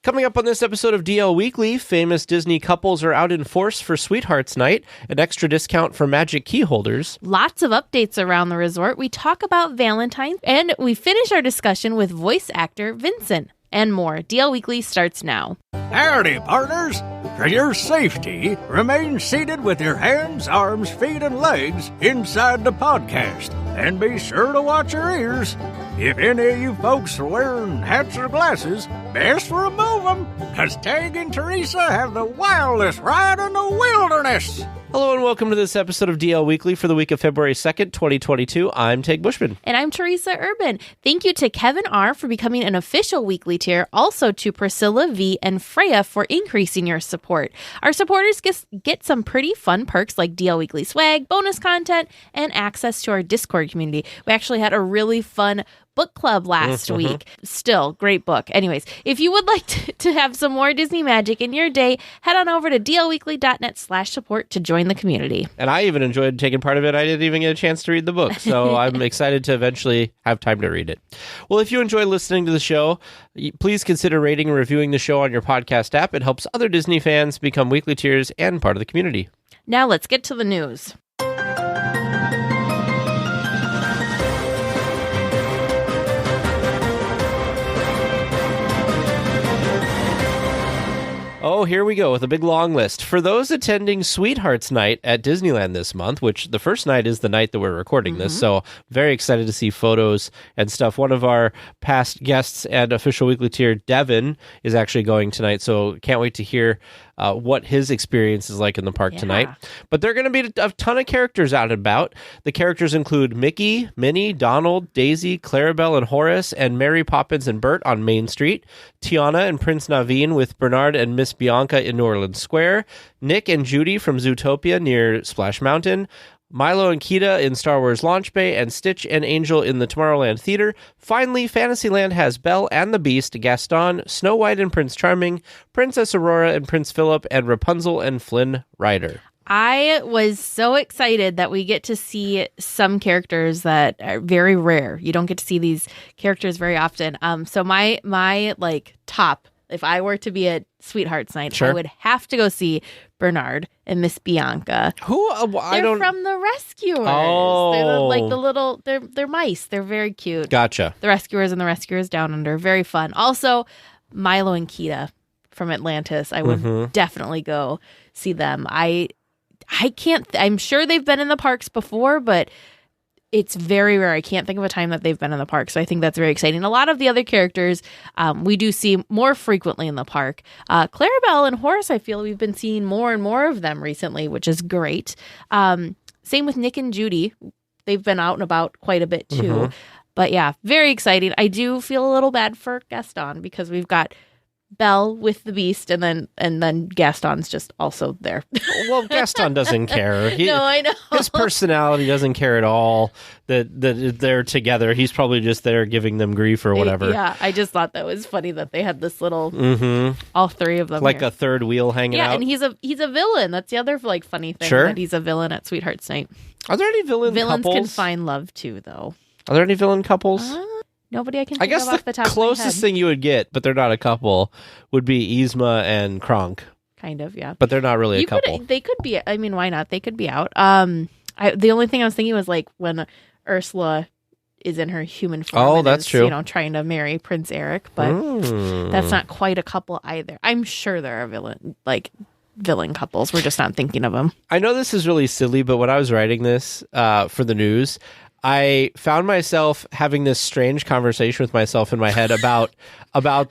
Coming up on this episode of DL Weekly, famous Disney couples are out in force for Sweethearts Night, an extra discount for magic key holders. Lots of updates around the resort. We talk about Valentine, and we finish our discussion with voice actor Vincent, and more. DL Weekly starts now. Howdy, partners. For your safety, remain seated with your hands, arms, feet, and legs inside the podcast. And be sure to watch your ears. If any of you folks are wearing hats or glasses, best remove them, because Tag and Teresa have the wildest ride in the wilderness. Hello and welcome to this episode of DL Weekly for the week of February 2nd, 2022. I'm Tag Bushman. And I'm Teresa Urban. Thank you to Kevin R. for becoming an official weekly tier, also to Priscilla V. and Freya for increasing your support. Our supporters get some pretty fun perks like DL Weekly swag, bonus content, and access to our Discord community. We actually had a really fun book club last week. Still, great book. Anyways, if you would like to have some more Disney magic in your day, head on over to dlweekly.net/support to join the community. And I even enjoyed taking part of it. I didn't even get a chance to read the book, so I'm excited to eventually have time to read it. Well, if you enjoy listening to the show, please consider rating and reviewing the show on your podcast app. It helps other Disney fans become weekly tiers and part of the community. Now let's get to the news. Oh, here we go with a big long list. For those attending Sweethearts Night at Disneyland this month, which the first night is the night that we're recording this, so very excited to see photos and stuff. One of our past guests and official weekly tier, Devin, is actually going tonight, so can't wait to hear what his experience is like in the park tonight. But there are going to be a ton of characters out and about. The characters include Mickey, Minnie, Donald, Daisy, Clarabelle and Horace, and Mary Poppins and Bert on Main Street, Tiana and Prince Naveen with Bernard and Miss Bianca in New Orleans Square, Nick and Judy from Zootopia near Splash Mountain, Milo and Kita in Star Wars Launch Bay, and Stitch and Angel in the Tomorrowland Theater. Finally, Fantasyland has Belle and the Beast, Gaston, Snow White and Prince Charming, Princess Aurora and Prince Philip, and Rapunzel and Flynn Rider. I was so excited that we get to see some characters that are very rare. You don't get to see these characters very often. So my like top, if I were to be at Sweethearts Night, I would have to go see Bernard and Miss Bianca. Who? They're from the Rescuers. Oh. They're like the little, they're mice. They're very cute. Gotcha. The Rescuers and the Rescuers Down Under. Very fun. Also, Milo and Kita from Atlantis. I would definitely go see them. I can't, I'm sure they've been in the parks before, but it's very rare. I can't think of a time that they've been in the park, so I think that's very exciting. A lot of the other characters we do see more frequently in the park. Clarabelle and Horace, I feel we've been seeing more and more of them recently, which is great. Same with Nick and Judy. They've been out and about quite a bit too. But yeah, very exciting. I do feel a little bad for Gaston because we've got Belle with the Beast, and then Gaston's just also there. Well, Gaston doesn't care. No, I know. His personality doesn't care at all that they're together. He's probably just there giving them grief or whatever. Yeah, I just thought that was funny that they had this little, all three of them like here. A third wheel hanging out. Yeah, and he's a villain. That's the other like funny thing, that he's a villain at Sweethearts Night. Are there any Villains couples? can find love too, though. Are there any villain couples? Nobody I can think of off the top the closest of my head. thing you would get, but they're not a couple, would be Yzma and Kronk. Kind of, yeah. But they're not really a couple. They could be. I mean, why not? They could be out. The only thing I was thinking was like when Ursula is in her human form. Oh, and that's is, true. Trying to marry Prince Eric, but that's not quite a couple either. I'm sure there are villain couples. We're just not thinking of them. I know this is really silly, but when I was writing this for the news, I found myself having this strange conversation with myself in my head about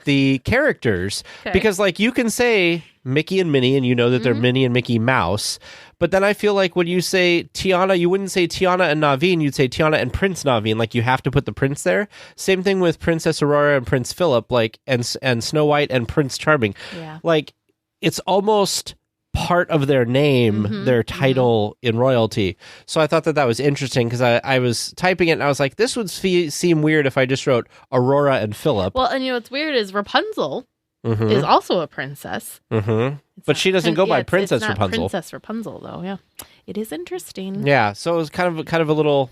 the characters. Okay. Because like you can say Mickey and Minnie and you know that they're Minnie and Mickey Mouse, but then I feel like when you say Tiana, you wouldn't say Tiana and Naveen, you'd say Tiana and Prince Naveen. Like you have to put the prince there. Same thing with Princess Aurora and Prince Philip, like and Snow White and Prince Charming. Yeah. Like it's almost part of their name, their title in royalty. So I thought that was interesting because I was typing it and I was like, this would seem weird if I just wrote Aurora and Philip. Well, and what's weird is Rapunzel is also a princess. But she doesn't go by Princess it's not Rapunzel. Princess Rapunzel, though. Yeah, it is interesting. Yeah, so it was kind of a little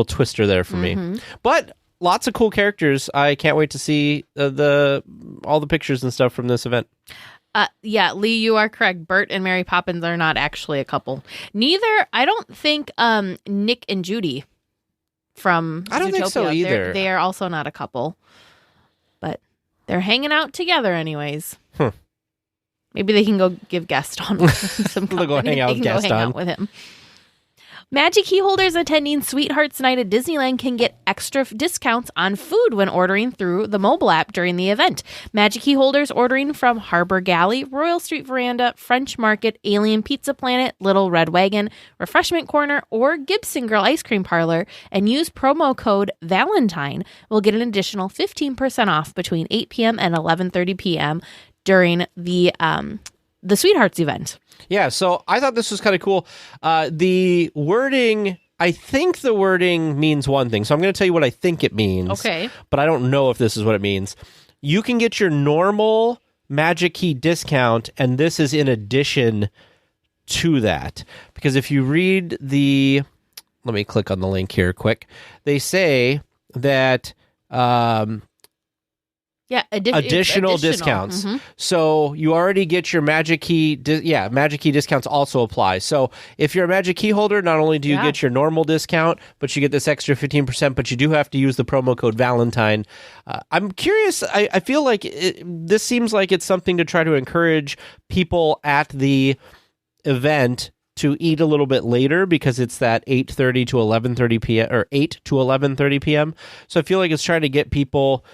twister there for me. But lots of cool characters. I can't wait to see all the pictures and stuff from this event. Yeah, Lee, you are correct. Bert and Mary Poppins are not actually a couple. Neither, I don't think Nick and Judy from I don't Zootopia, think so either. They are also not a couple. But they're hanging out together anyways. Maybe they can go give Gaston some company. They'll go hang out with Gaston. Go hang out with him. Magic Key holders attending Sweethearts Night at Disneyland can get extra discounts on food when ordering through the mobile app during the event. Magic Key holders ordering from Harbor Galley, Royal Street Veranda, French Market, Alien Pizza Planet, Little Red Wagon, Refreshment Corner, or Gibson Girl Ice Cream Parlor and use promo code Valentine will get an additional 15% off between 8 p.m. and 11:30 p.m. during the Sweethearts event. Yeah, so I thought this was kind of cool. The wording, I think the wording means one thing. So I'm going to tell you what I think it means. Okay. But I don't know if this is what it means. You can get your normal Magic Key discount, and this is in addition to that. Because if you read let me click on the link here quick. They say that... additional discounts. Mm-hmm. So you already get your Magic Key. Magic Key discounts also apply. So if you're a Magic Key holder, not only do you get your normal discount, but you get this extra 15%. But you do have to use the promo code Valentine. I'm curious. I feel like this seems like it's something to try to encourage people at the event to eat a little bit later because it's that 8:30 to 11:30 p.m. or 8 to 11:30 p.m. So I feel like it's trying to get people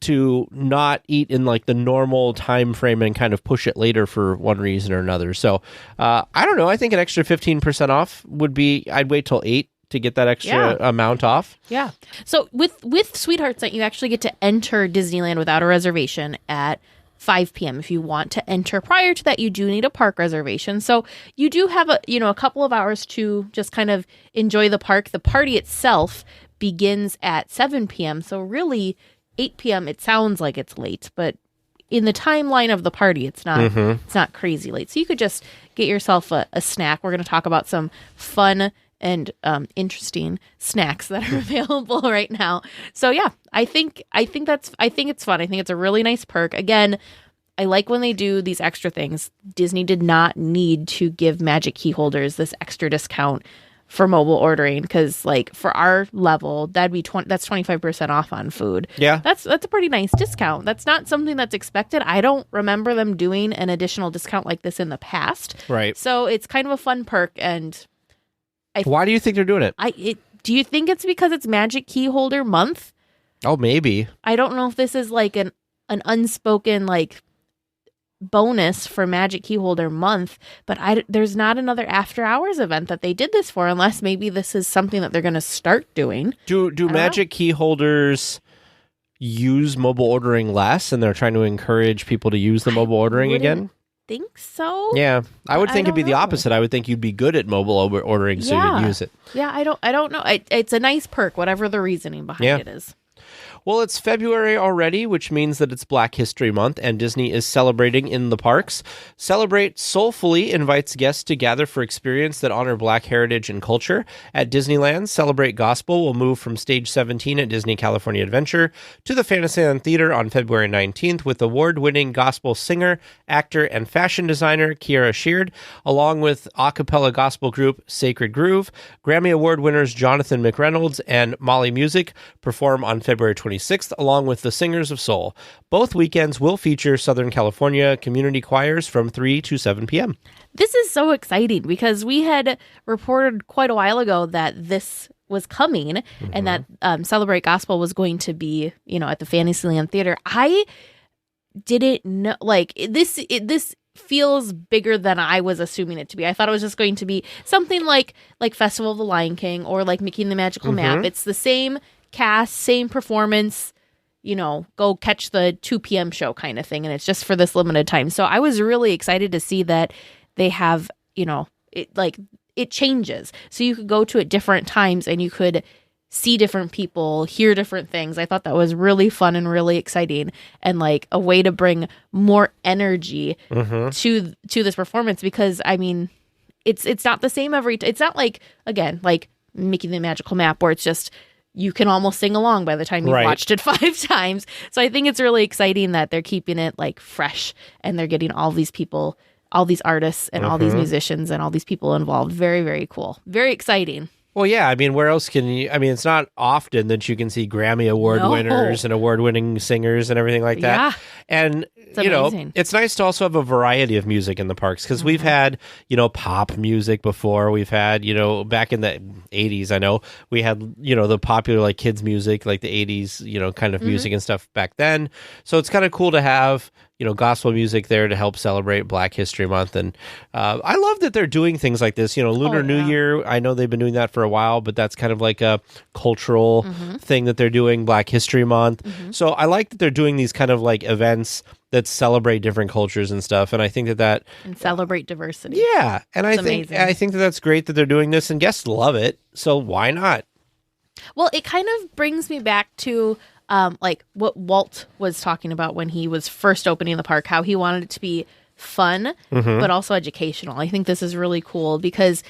to not eat in like the normal time frame and kind of push it later for one reason or another. So I don't know. I think an extra 15% off would be, I'd wait till 8 to get that extra amount off. Yeah. So with Sweethearts Night, you actually get to enter Disneyland without a reservation at 5 p.m. If you want to enter prior to that, you do need a park reservation. So you do have a couple of hours to just kind of enjoy the park. The party itself begins at 7 p.m. So really 8 p.m. it sounds like it's late, but in the timeline of the party, it's not it's not crazy late. So you could just get yourself a snack. We're going to talk about some fun and interesting snacks that are available right now. So yeah, I think it's fun. I think it's a really nice perk. Again, I like when they do these extra things. Disney did not need to give Magic Key holders this extra discount for mobile ordering because, like, for our level, that'd be that's 25% off on food. Yeah, that's a pretty nice discount. That's not something that's expected. I don't remember them doing an additional discount like this in the past. Right. So it's kind of a fun perk. And why do you think they're doing it? Do you think it's because it's Magic Key holder month? Oh, maybe. I don't know if this is like an unspoken like bonus for Magic Key holder month, but there's not another after hours event that they did this for, unless maybe this is something that they're going to start doing. Do Magic Key holders use mobile ordering less, and they're trying to encourage people to use the mobile ordering again? Think so. Yeah, I would think it'd be the opposite. I would think you'd be good at mobile ordering, so you'd use it. Yeah, I don't know. It's a nice perk, whatever the reasoning behind it is. Well, it's February already, which means that it's Black History Month, and Disney is celebrating in the parks. Celebrate Soulfully invites guests to gather for experience that honor Black heritage and culture. At Disneyland, Celebrate Gospel will move from Stage 17 at Disney California Adventure to the Fantasyland Theater on February 19th with award-winning gospel singer, actor, and fashion designer Kiara Sheard, along with a cappella gospel group Sacred Groove. Grammy Award winners Jonathan McReynolds and Molly Music perform on February 26th, along with the Singers of Soul. Both weekends will feature Southern California community choirs from 3 to 7 p.m. This is so exciting because we had reported quite a while ago that this was coming and that Celebrate Gospel was going to be, at the Fantasyland Theater. I didn't know, this feels bigger than I was assuming it to be. I thought it was just going to be something like Festival of the Lion King or like Mickey and the Magical Map. It's the same cast, same performance, go catch the 2 p.m. show kind of thing. And it's just for this limited time. So I was really excited to see that they have, it changes. So you could go to it different times and you could see different people, hear different things. I thought that was really fun and really exciting and like a way to bring more energy to this performance because, it's not the same it's not like, again, like Mickey the Magical Map where it's just you can almost sing along by the time you've watched it 5 times. So I think it's really exciting that they're keeping it like fresh and they're getting all these people, all these artists and all these musicians and all these people involved. Very, very cool. Very exciting. Well, yeah. I mean, where else can you? I mean, it's not often that you can see Grammy Award winners and award-winning singers and everything like that. Yeah. And, you know, it's nice to also have a variety of music in the parks because we've had, you know, pop music before. We've had, you know, back in the 80s, I know, we had, you know, the popular like kids music, like the 80s, you know, kind of music and stuff back then. So it's kind of cool to have, you know, gospel music there to help celebrate Black History Month. And I love that they're doing things like this. You know, Lunar New Year, I know they've been doing that for a while, but that's kind of like a cultural thing that they're doing, Black History Month. So I like that they're doing these kind of like events that celebrate different cultures and stuff. And I think that and celebrate diversity. Yeah. And I think that that's great that they're doing this and guests love it. So why not? Well, it kind of brings me back to like what Walt was talking about when he was first opening the park, how he wanted it to be fun, but also educational. I think this is really cool because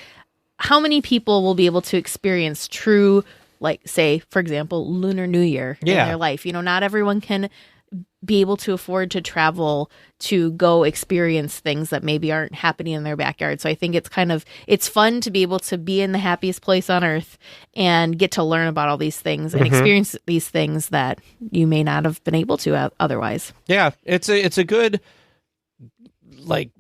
how many people will be able to experience true, like say, for example, Lunar New Year in their life? You know, not everyone can be able to afford to travel to go experience things that maybe aren't happening in their backyard. So I think it's fun to be able to be in the happiest place on earth and get to learn about all these things and experience these things that you may not have been able to otherwise. Yeah, it's a good, like,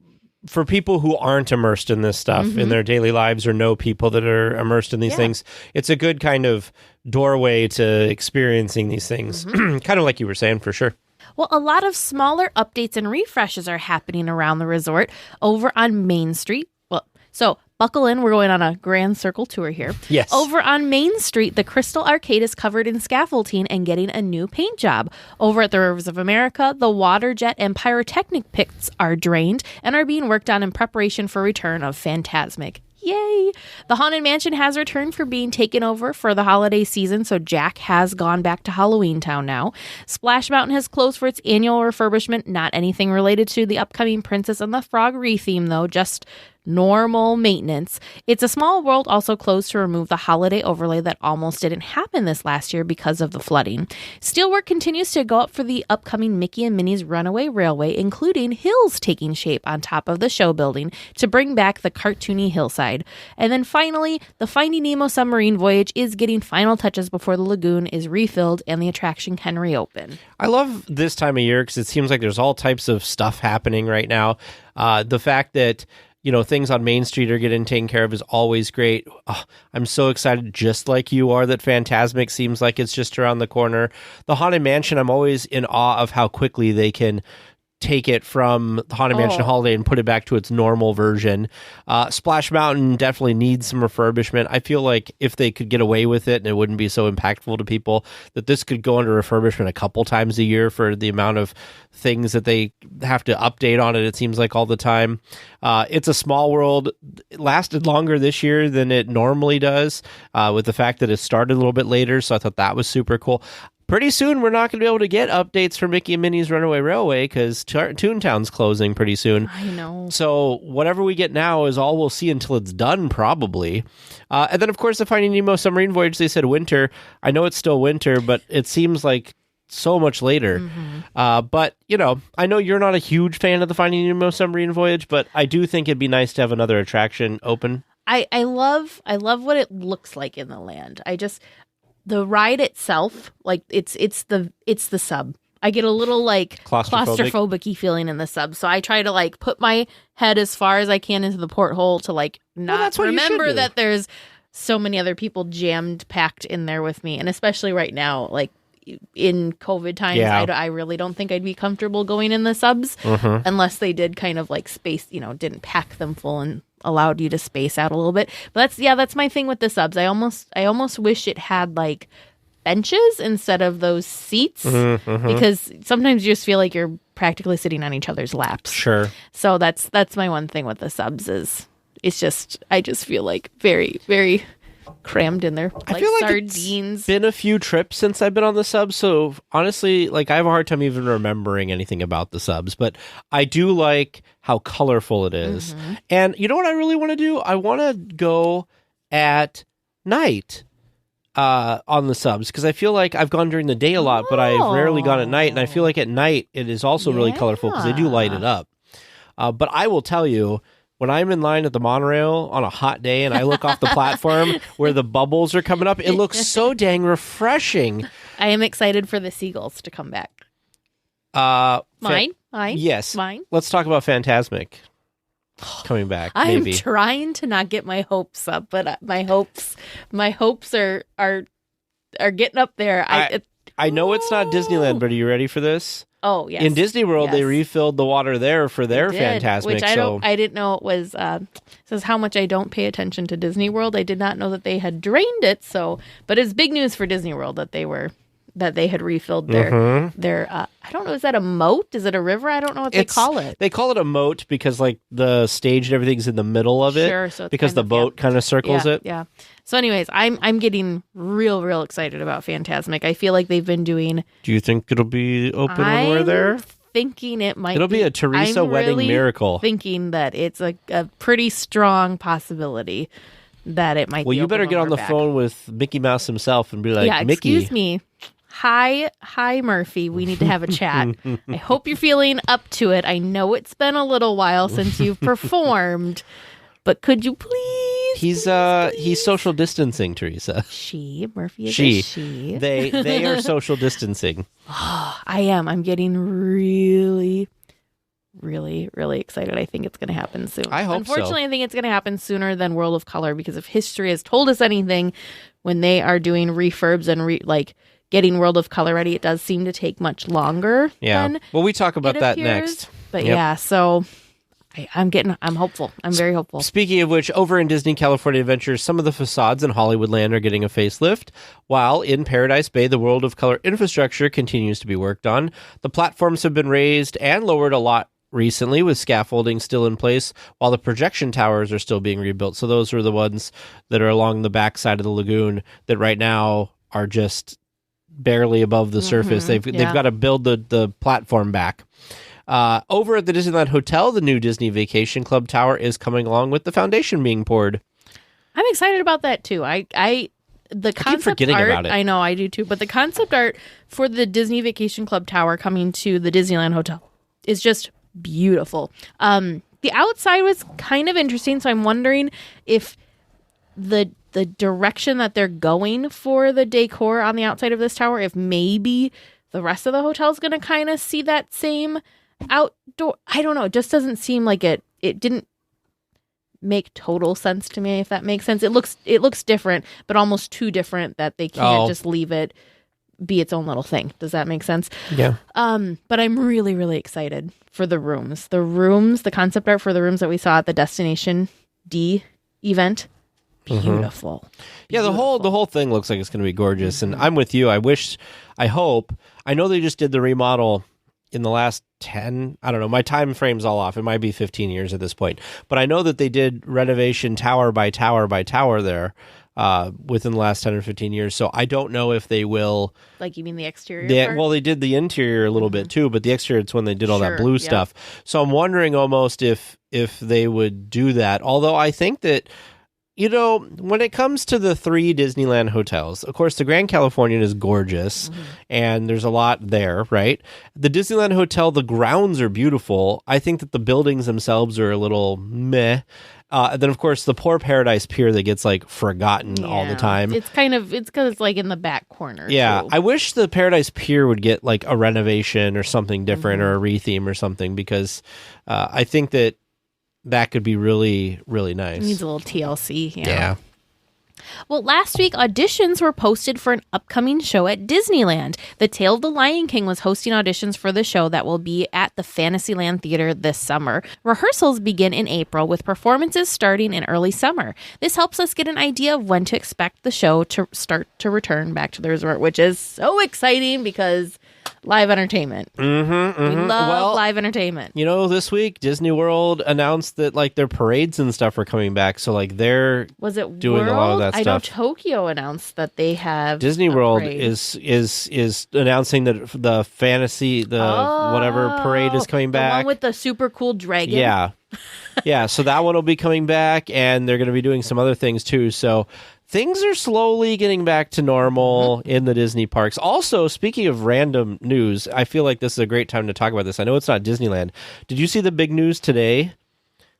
for people who aren't immersed in this stuff in their daily lives or know people that are immersed in these things, it's a good kind of doorway to experiencing these things. Kind of like you were saying, for sure. Well, a lot of smaller updates and refreshes are happening around the resort over on Main Street. Well, so buckle in. We're going on a grand circle tour here. Yes. Over on Main Street, the Crystal Arcade is covered in scaffolding and getting a new paint job. Over at the Rivers of America, the water jet and pyrotechnic pits are drained and are being worked on in preparation for return of Fantasmic. Yay! The Haunted Mansion has returned for being taken over for the holiday season, so Jack has gone back to Halloween Town now. Splash Mountain has closed for its annual refurbishment. Not anything related to the upcoming Princess and the Frog re-theme, though, just normal maintenance. It's a Small World also closed to remove the holiday overlay that almost didn't happen this last year because of the flooding. Steelwork continues to go up for the upcoming Mickey and Minnie's Runaway Railway, including hills taking shape on top of the show building to bring back the cartoony hillside. And then finally, the Finding Nemo submarine voyage is getting final touches before the lagoon is refilled and the attraction can reopen. I love this time of year because it seems like there's all types of stuff happening right now. The fact that, you know, things on Main Street are getting taken care of is always great. Oh, I'm so excited, just like you are, that Fantasmic seems like it's just around the corner. The Haunted Mansion, I'm always in awe of how quickly they can take it from the Haunted Mansion Holiday and put it back to its normal version. Splash Mountain definitely needs some refurbishment. I feel like if they could get away with it and it wouldn't be so impactful to people, that this could go under refurbishment a couple times a year for the amount of things that they have to update on it seems like all the time. It's a Small World. It lasted longer this year than it normally does, with the fact that it started a little bit later, so I thought that was super cool. Pretty soon, we're not going to be able to get updates for Mickey and Minnie's Runaway Railway because Toontown's closing pretty soon. I know. So whatever we get now is all we'll see until it's done, probably. And then, of course, the Finding Nemo submarine voyage, they said winter. I know it's still winter, but it seems like so much later. But, you know, I know you're not a huge fan of the Finding Nemo submarine voyage, but I do think it'd be nice to have another attraction open. I love what it looks like in the land. The ride itself, like it's the sub. I get a little like claustrophobic-y feeling in the sub, so I try to like put my head as far as I can into the porthole to like not remember that there's so many other people jammed packed in there with me, and especially right now, like in COVID times, I really don't think I'd be comfortable going in the subs unless they did kind of like space, you know, didn't pack them full and allowed you to space out a little bit. But that's my thing with the subs. I almost wish it had like benches instead of those seats because sometimes you just feel like you're practically sitting on each other's laps. Sure. So that's my one thing with the subs is I just feel like very, very crammed in there. I feel like sardines. It's been a few trips since I've been on the subs, so honestly, like I have a hard time even remembering anything about the subs, but I do like how colorful it is. And you know what I really want to do? I want to go at night. on the subs because I feel like I've gone during the day a lot, but I've rarely gone at night. And I feel like at night it is also really colorful because they do light it up. But I will tell you, when I'm in line at the monorail on a hot day and I look off the platform where the bubbles are coming up, it looks so dang refreshing. I am excited for the seagulls to come back. Mine? Yes. Mine? Let's talk about Fantasmic coming back. Maybe. I'm trying to not get my hopes up, but my hopes are getting up there. I know it's not Disneyland, but are you ready for this? Oh, yes. In Disney World, Yes. they refilled the water there for their Fantasmic. Which I didn't know it was. Says how much I don't pay attention to Disney World. I did not know that they had drained it. But it's big news for Disney World that they had refilled their. I don't know. Is that a moat? Is it a river? I don't know what they call it. They call it a moat because like the stage and everything's in the middle of it. Sure. So it's because the boat kind of circles it. Yeah. So, anyways, I'm getting real excited about Fantasmic. I feel like they've been doing. Do you think it'll be open when we're there? Thinking it might. It'll be a Teresa wedding miracle. Thinking that it's a pretty strong possibility that it might. Well, be you better open get when on the we're back. phone with Mickey Mouse himself and be like, yeah, Mickey. Excuse me. Hi, Murphy. We need to have a chat. I hope you're feeling up to it. I know it's been a little while since you've performed, but could you please? He's social distancing, Teresa. Murphy is a she. They are social distancing. I am. I'm getting really excited. I think it's going to happen soon. I hope so. Unfortunately, I think it's going to happen sooner than World of Color because if history has told us anything, when they are doing refurbs and getting World of Color ready, it does seem to take much longer. Yeah. Well, we talk about that next. But yeah, so I'm hopeful. I'm very hopeful. Speaking of which, over in Disney California Adventures, some of the facades in Hollywoodland are getting a facelift, while in Paradise Bay, the World of Color infrastructure continues to be worked on. The platforms have been raised and lowered a lot recently, with scaffolding still in place, while the projection towers are still being rebuilt. So those are the ones that are along the back side of the lagoon that right now are just barely above the surface. They've got to build the platform back. Over at the Disneyland Hotel, the new Disney Vacation Club Tower is coming along with the foundation being poured. I'm excited about that too. The concept keep forgetting art, about it. I know, I do too. But the concept art for the Disney Vacation Club Tower coming to the Disneyland Hotel is just beautiful. The outside was kind of interesting, so I'm wondering if the direction that they're going for the decor on the outside of this tower, if maybe the rest of the hotel is going to kind of see that same outdoor. I don't know. It just doesn't seem like it didn't make total sense to me, if that makes sense. It looks different, but almost too different that they can't just leave it be its own little thing. Does that make sense? Yeah. But I'm really excited for the rooms. The concept art for the rooms that we saw at the Destination D event. Beautiful. Yeah, the whole thing looks like it's going to be gorgeous, and I'm with you. I hope. I know they just did the remodel in the last 10, I don't know, my time frame's all off. It might be 15 years at this point. But I know that they did renovation tower by tower by tower there within the last 10 or 15 years. So I don't know if they will. Like, you mean the exterior part? Well, they did the interior a little bit too, but the exterior, it's when they did all that blue stuff. So I'm wondering almost if they would do that. Although I think that, when it comes to the 3 Disneyland hotels, of course, the Grand Californian is gorgeous, and there's a lot there, right? The Disneyland Hotel, the grounds are beautiful. I think that the buildings themselves are a little meh. Then, of course, the poor Paradise Pier that gets, forgotten all the time. It's because it's, in the back corner, Yeah, too. I wish the Paradise Pier would get, a renovation or something different or a retheme or something, because I think that could be really, really nice. It needs a little TLC. Yeah. Well, last week, auditions were posted for an upcoming show at Disneyland. The Tale of the Lion King was hosting auditions for the show that will be at the Fantasyland Theater this summer. Rehearsals begin in April, with performances starting in early summer. This helps us get an idea of when to expect the show to start to return back to the resort, which is so exciting because live entertainment. We love live entertainment. This week, Disney World announced that, their parades and stuff are coming back. So, they're doing a lot of that stuff. I know Tokyo announced that they have Disney World is announcing that the fantasy, whatever parade is coming back. The one with the super cool dragon. Yeah. Yeah, so that one will be coming back, and they're going to be doing some other things too. So Things are slowly getting back to normal in the Disney parks. Also, speaking of random news, I feel like this is a great time to talk about this. I know it's not Disneyland. Did you see the big news today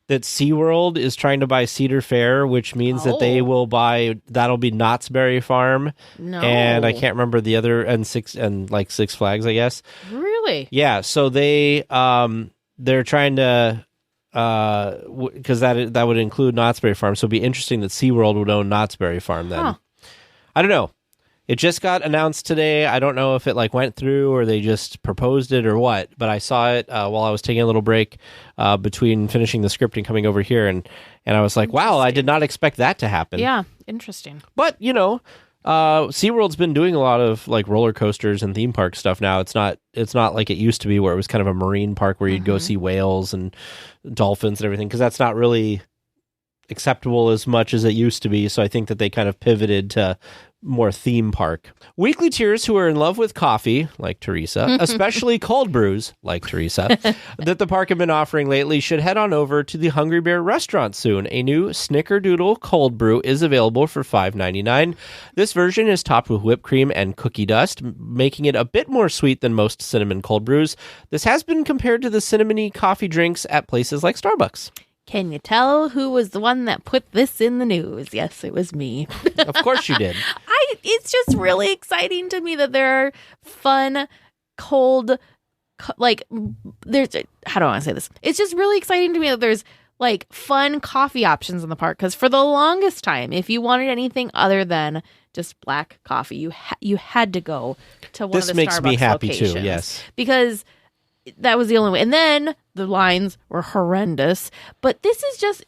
that SeaWorld is trying to buy Cedar Fair, which means that they will buy, that'll be Knott's Berry Farm. No. And I can't remember the other, and Six Flags, I guess. Really? Yeah, so they're trying to, because that would include Knott's Berry Farm, so it'd be interesting that SeaWorld would own Knott's Berry Farm then. Huh. I don't know. It just got announced today. I don't know if it went through or they just proposed it or what, but I saw it while I was taking a little break between finishing the script and coming over here, and I was like, wow, I did not expect that to happen. Yeah, interesting. But, SeaWorld's been doing a lot of roller coasters and theme park stuff now. It's not like it used to be where it was kind of a marine park where you'd go see whales and dolphins and everything, because that's not really acceptable as much as it used to be. So I think that they kind of pivoted to more theme park. Weekly tiers who are in love with coffee, like Teresa, especially cold brews, like Teresa, that the park have been offering lately should head on over to the Hungry Bear restaurant soon. A new Snickerdoodle cold brew is available for $5.99. This version is topped with whipped cream and cookie dust, making it a bit more sweet than most cinnamon cold brews. This has been compared to the cinnamony coffee drinks at places like Starbucks. Can you tell who was the one that put this in the news? Yes, it was me. Of course you did. It's just really exciting to me that there are fun, cold, there's, how do I want to say this? It's just really exciting to me that there's fun coffee options in the park. Because for the longest time, if you wanted anything other than just black coffee, you had to go to one of the Starbucks locations. This makes me happy too, yes. Because that was the only way. And then the lines were horrendous. But this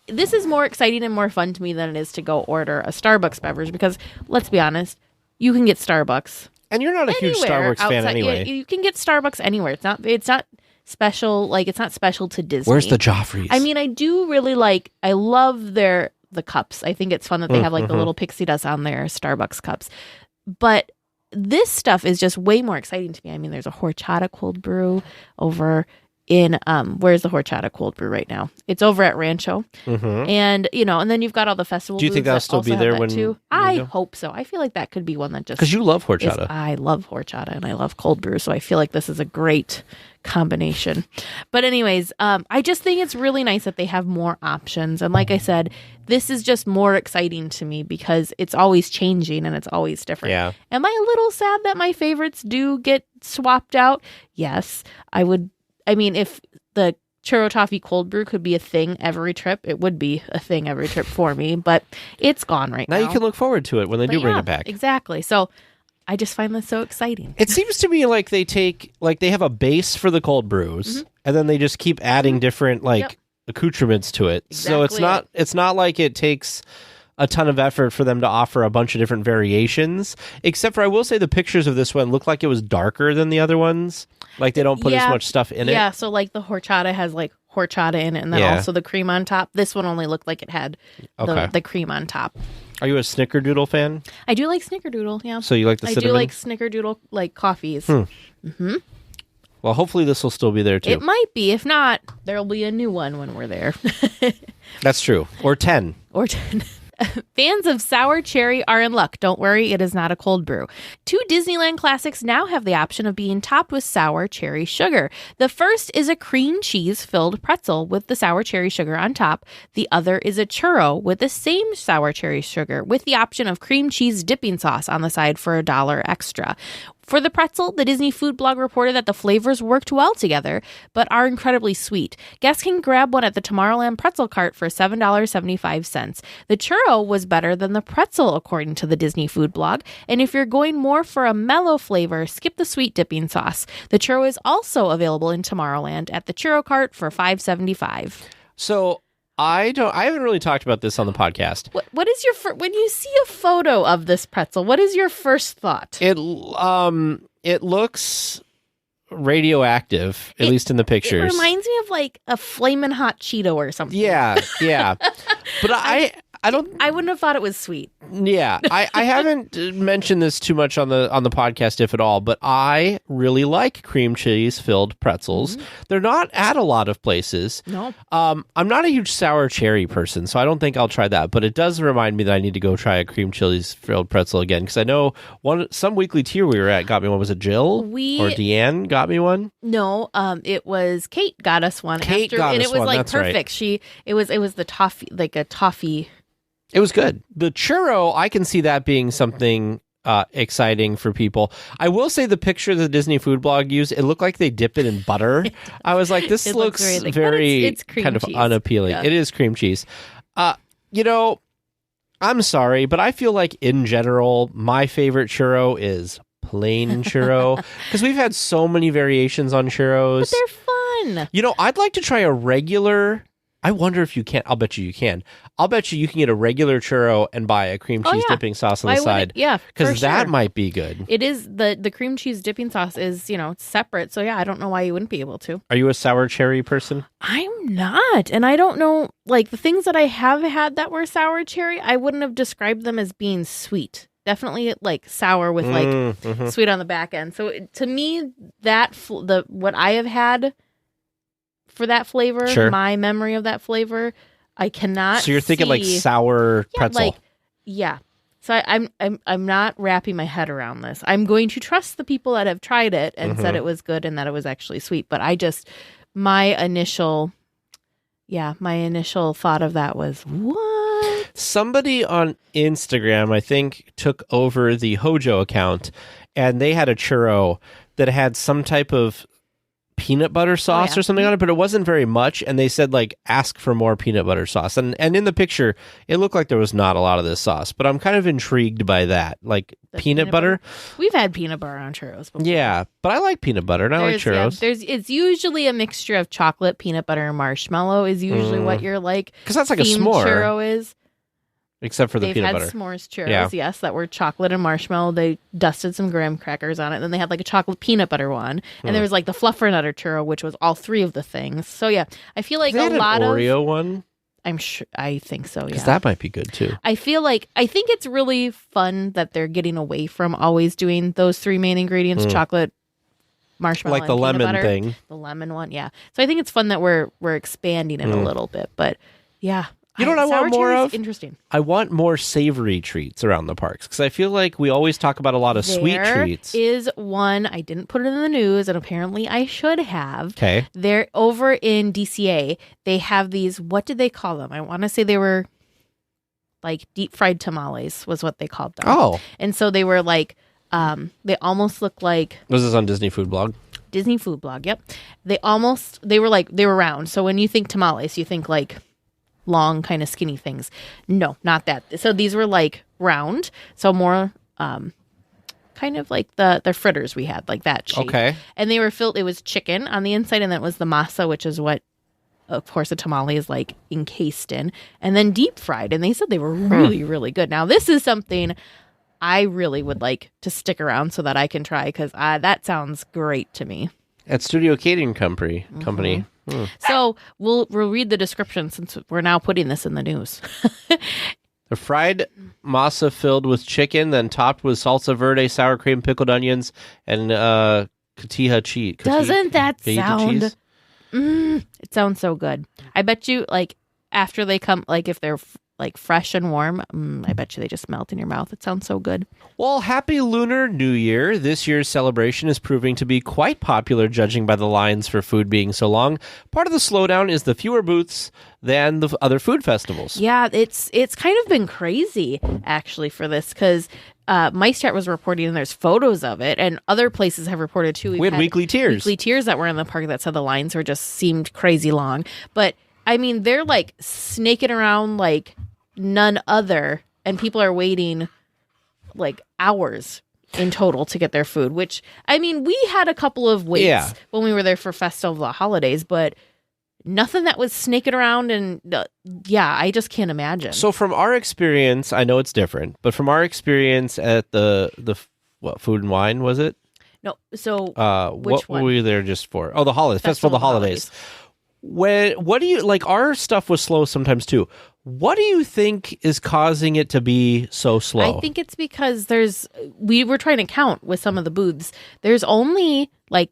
is more exciting and more fun to me than it is to go order a Starbucks beverage, because let's be honest, you can get Starbucks. And you're not a huge Starbucks fan anyway. You can get Starbucks anywhere. It's not special, it's not special to Disney. Where's the Joffrey's? I mean, I do really I love the cups. I think it's fun that they have the little pixie dust on their Starbucks cups. But this stuff is just way more exciting to me. I mean, there's a horchata cold brew over in where's the horchata cold brew right now? It's over at Rancho, and and then you've got all the festival. Do you think that'll still be there when? Too. I hope so. I feel like that could be one that just because you love horchata. I love horchata and I love cold brew, so I feel like this is a great combination. But anyways, I just think it's really nice that they have more options, and like I said, this is just more exciting to me because it's always changing and it's always different. Yeah. Am I a little sad that my favorites do get swapped out? Yes, I would. I mean, if the churro toffee cold brew could be a thing every trip, it would be a thing every trip for me, but it's gone now. Now you can look forward to it when they do bring it back. Exactly. So I just find this so exciting. It seems to me like they they have a base for the cold brews, and then they just keep adding different accoutrements to it. Exactly. So it's not like it takes a ton of effort for them to offer a bunch of different variations, except for I will say the pictures of this one look like it was darker than the other ones. Like they don't put as much stuff in it. Yeah, so the horchata has horchata in it and then also the cream on top. This one only looked like it had the cream on top. Are you a Snickerdoodle fan? I do like Snickerdoodle, yeah. So you like the cinnamon? I do like Snickerdoodle coffees. Well, hopefully this will still be there too. It might be. If not, there'll be a new one when we're there. That's true. Or 10. Fans of sour cherry are in luck. Don't worry, it is not a cold brew. 2 Disneyland classics now have the option of being topped with sour cherry sugar. The first is a cream cheese-filled pretzel with the sour cherry sugar on top. The other is a churro with the same sour cherry sugar with the option of cream cheese dipping sauce on the side for $1 extra. For the pretzel, the Disney food blog reported that the flavors worked well together, but are incredibly sweet. Guests can grab one at the Tomorrowland pretzel cart for $7.75. The churro was better than the pretzel, according to the Disney food blog. And if you're going more for a mellow flavor, skip the sweet dipping sauce. The churro is also available in Tomorrowland at the churro cart for $5.75. So I haven't really talked about this on the podcast. What is your when you see a photo of this pretzel, what is your first thought? It looks radioactive, at least in the pictures. It reminds me of a flamin' hot Cheeto or something. Yeah. But I wouldn't have thought it was sweet. Yeah, I haven't mentioned this too much on the podcast, if at all, but I really like cream cheese filled pretzels. They're not at a lot of places. No. I'm not a huge sour cherry person, so I don't think I'll try that. But it does remind me that I need to go try a cream cheese filled pretzel again, because I know some weekly tier we were at got me one. Was it Jill or Deanne got me one? No, it was Kate got us one. Kate got and us it was one, like that's perfect. right. It was the toffee, like a toffee. It was good. The churro, I can see that being something exciting for people. I will say the picture the Disney food blog used, it looked like they dipped it in butter. I was like, this looks very it's cream kind of cheese. unappealing. Yeah. It is cream cheese. I'm sorry, but I feel like in general, my favorite churro is plain churro, because we've had so many variations on churros. But they're fun. I'd like to try a regular. I wonder if you can. I'll bet you can. I'll bet you can get a regular churro and buy a cream cheese dipping sauce on the side. Yeah, because that might be good. It is. The cream cheese dipping sauce is, separate. So yeah, I don't know why you wouldn't be able to. Are you a sour cherry person? I'm not. And I don't know, like the things that I have had that were sour cherry, I wouldn't have described them as being sweet. Definitely like sour with like sweet on the back end. So to me, what I have had for that flavor, my memory of that flavor, I cannot. So you're thinking like sour pretzel. So I'm not wrapping my head around this. I'm going to trust the people that have tried it and said it was good and that it was actually sweet. But my initial thought of that was, what? Somebody on Instagram, I think, took over the Hojo account, and they had a churro that had some type of peanut butter sauce or something on it, but it wasn't very much, and they said like ask for more peanut butter sauce, and in the picture it looked like there was not a lot of this sauce, but I'm kind of intrigued by that, like the peanut butter. We've had peanut butter on churros before. Yeah, but I like peanut butter and I like churros. It's usually a mixture of chocolate, peanut butter, and marshmallow is usually what your like, because that's like a s'more churro is. Except for the peanut butter. They've had s'mores churros, yes, that were chocolate and marshmallow. They dusted some graham crackers on it. Then they had like a chocolate peanut butter one. And there was like the fluffernutter churro, which was all three of the things. So yeah, I feel like a lot of Oreo one. I'm sure. I think so. Yeah, because that might be good too. I think it's really fun that they're getting away from always doing those three main ingredients: chocolate, marshmallow, like the lemon butter. thing. The lemon one, yeah. So I think it's fun that we're expanding it a little bit. But yeah. You know what I want more of? Interesting. I want more savory treats around the parks, because I feel like we always talk about a lot of sweet treats. There is one, I didn't put it in the news, and apparently I should have. Okay. They're over in DCA. They have these, what did they call them? I want to say they were like deep fried tamales was what they called them. Oh. And so they were like, they almost looked like. Was this on Disney Food Blog? Disney Food Blog, yep. They were round. So when you think tamales, you think like long kind of skinny things. No, not that. So these were like round, so more kind of like the fritters we had, like that shape. Okay. And they were filled, it was chicken on the inside, and then it was the masa, which is what of course a tamale is like encased in, and then deep fried, and they said they were really really good. Now this is something I really would like to stick around so that I can try, because that sounds great to me. At Studio Catering Company. So we'll read the description, since we're now putting this in the news. A fried masa filled with chicken, then topped with salsa verde, sour cream, pickled onions, and cotija cheese. Doesn't that sound? It sounds so good. I bet you, like, after they come, like, if they're like fresh and warm, I bet you they just melt in your mouth. It sounds so good. Well, happy Lunar New Year. This year's celebration is proving to be quite popular, judging by the lines for food being so long. Part of the slowdown is the fewer booths than the other food festivals. Yeah, it's kind of been crazy, actually, for this, because MyStart was reporting, and there's photos of it, and other places have reported too. We had weekly tiers. Weekly tiers that were in the park that said the lines were just seemed crazy long. But I mean, they're like snaking around like none other, and people are waiting like hours in total to get their food, which, I mean, we had a couple of waits when we were there for Festival of the Holidays, but nothing that was snaking around, and I just can't imagine. So from our experience, I know it's different, but from one at the Food and Wine, was it? No, so what were we there just for? Oh, the holidays, Festival of the Holidays. What do you like? Our stuff was slow sometimes too. What do you think is causing it to be so slow? I think it's because we were trying to count with some of the booths. There's only like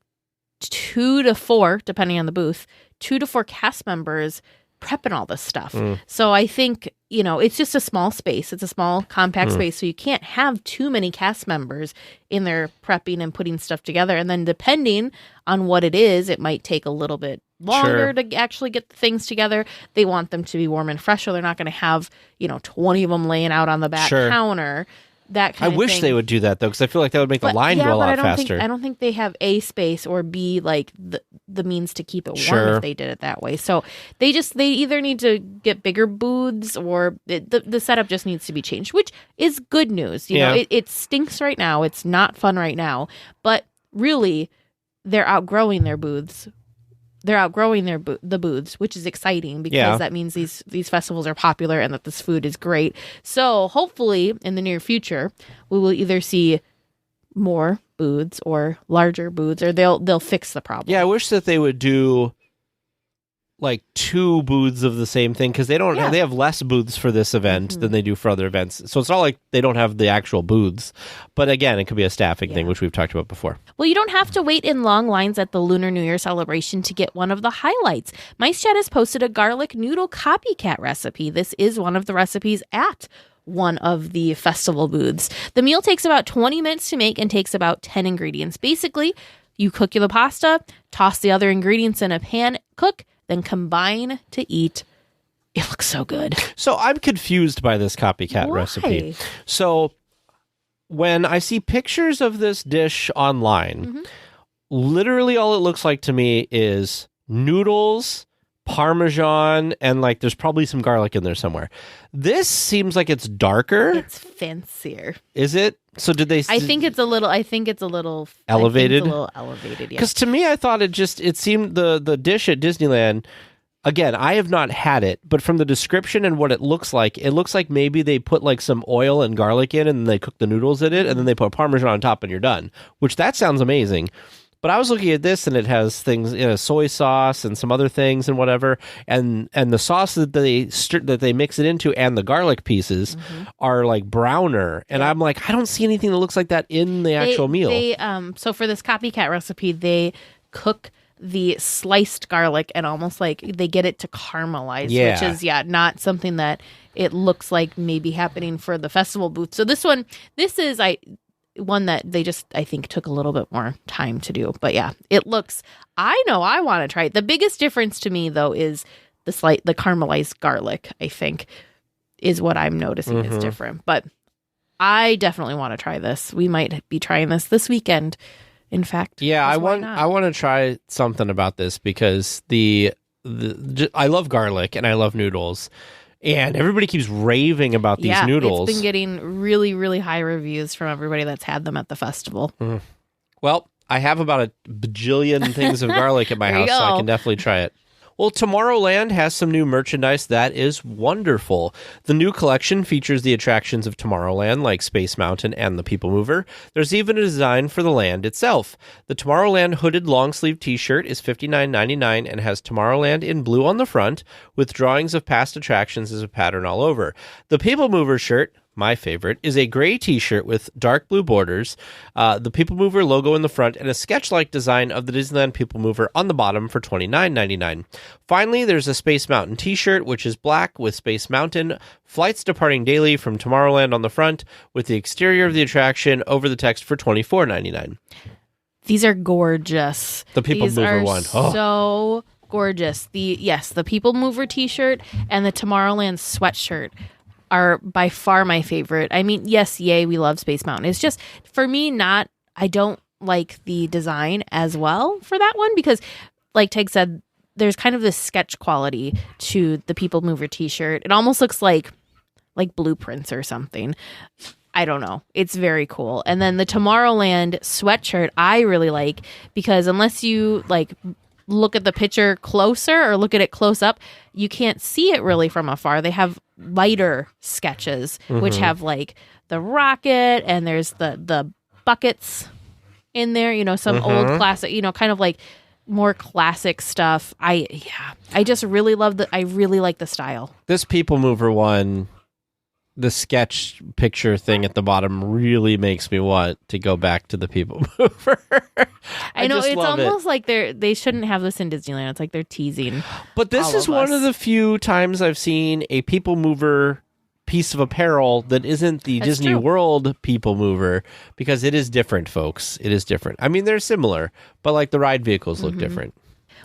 2 to 4, depending on the booth, 2 to 4 cast members prepping all this stuff. So I think, it's just a small space. It's a small, compact space. So you can't have too many cast members in there prepping and putting stuff together. And then depending on what it is, it might take a little bit longer to actually get the things together. They want them to be warm and fresh, so they're not going to have, 20 of them laying out on the back counter. That kind of thing. I wish they would do that, though, because I feel like that would make the line go a lot faster. I don't think they have A, space, or B, like the means to keep it warm if they did it that way. So they either need to get bigger booths, or the setup just needs to be changed, which is good news. You know, it stinks right now. It's not fun right now. But really, they're outgrowing their booths. They're outgrowing the booths, which is exciting because that means these festivals are popular and that this food is great. So hopefully in the near future, we will either see more booths or larger booths, or they'll fix the problem. Yeah, I wish that they would do like 2 booths of the same thing, because they have less booths for this event than they do for other events. So it's not like they don't have the actual booths. But again, it could be a staffing thing, which we've talked about before. Well, you don't have to wait in long lines at the Lunar New Year celebration to get one of the highlights. Mice Chat has posted a garlic noodle copycat recipe. This is one of the recipes at one of the festival booths. The meal takes about 20 minutes to make and takes about 10 ingredients. Basically, you cook the pasta, toss the other ingredients in a pan, cook, then combine to eat. It looks so good. So I'm confused by this copycat recipe. So when I see pictures of this dish online, literally all it looks like to me is noodles, Parmesan, and like there's probably some garlic in there somewhere. This seems like it's darker. It's fancier. Is it? So did they? I think it's a little elevated. Yeah. Because to me, I thought it seemed the dish at Disneyland. Again, I have not had it, but from the description and what it looks like maybe they put like some oil and garlic in, and then they cook the noodles in it, and then they put Parmesan on top, and you're done. Which that sounds amazing. But I was looking at this, and it has things, soy sauce and some other things and whatever, and the sauce that they mix it into and the garlic pieces are like browner, and I'm like, I don't see anything that looks like that in the actual meal. So for this copycat recipe, they cook the sliced garlic and almost like they get it to caramelize, which is not something that it looks like maybe happening for the festival booth. So this is one that they just, I think, took a little bit more time to do. But yeah, it looks, I know I want to try it. The biggest difference to me, though, is the caramelized garlic, I think, is what I'm noticing is different. But I definitely want to try this. We might be trying this weekend, in fact. Yeah, I want to try something about this because I love garlic and I love noodles. And everybody keeps raving about these noodles. It's been getting really, really high reviews from everybody that's had them at the festival. Well, I have about a bajillion things of garlic at my house, so I can definitely try it. Well, Tomorrowland has some new merchandise that is wonderful. The new collection features the attractions of Tomorrowland, like Space Mountain and the People Mover. There's even a design for the land itself. The Tomorrowland hooded long-sleeve t-shirt is $59.99 and has Tomorrowland in blue on the front, with drawings of past attractions as a pattern all over. The People Mover shirt, my favorite, is a gray t-shirt with dark blue borders, the People Mover logo in the front, and a sketch-like design of the Disneyland People Mover on the bottom for $29.99. Finally, there's a Space Mountain t-shirt, which is black with Space Mountain, flights departing daily from Tomorrowland on the front, with the exterior of the attraction over the text for $24.99. These are gorgeous. The People Mover one. So gorgeous. The People Mover t-shirt and the Tomorrowland sweatshirt are by far my favorite. I mean, yes, yay, we love Space Mountain. It's just, for me, I don't like the design as well for that one because, like Tig said, there's kind of this sketch quality to the People Mover t-shirt. It almost looks like blueprints or something. I don't know. It's very cool. And then the Tomorrowland sweatshirt I really like because unless you look at the picture closer or look at it close up, you can't see it really from afar. They have lighter sketches, which have like the rocket and there's the buckets in there, some old classic, kind of like more classic stuff. I just really love I really like the style. This People Mover one, the sketch picture thing at the bottom really makes me want to go back to the People Mover. I know, it's almost like they shouldn't have this in Disneyland. It's like they're teasing. But this is one of the few times I've seen a People Mover piece of apparel that isn't the Disney World People Mover, because it is different, folks. It is different. I mean, they're similar, but like the ride vehicles look different.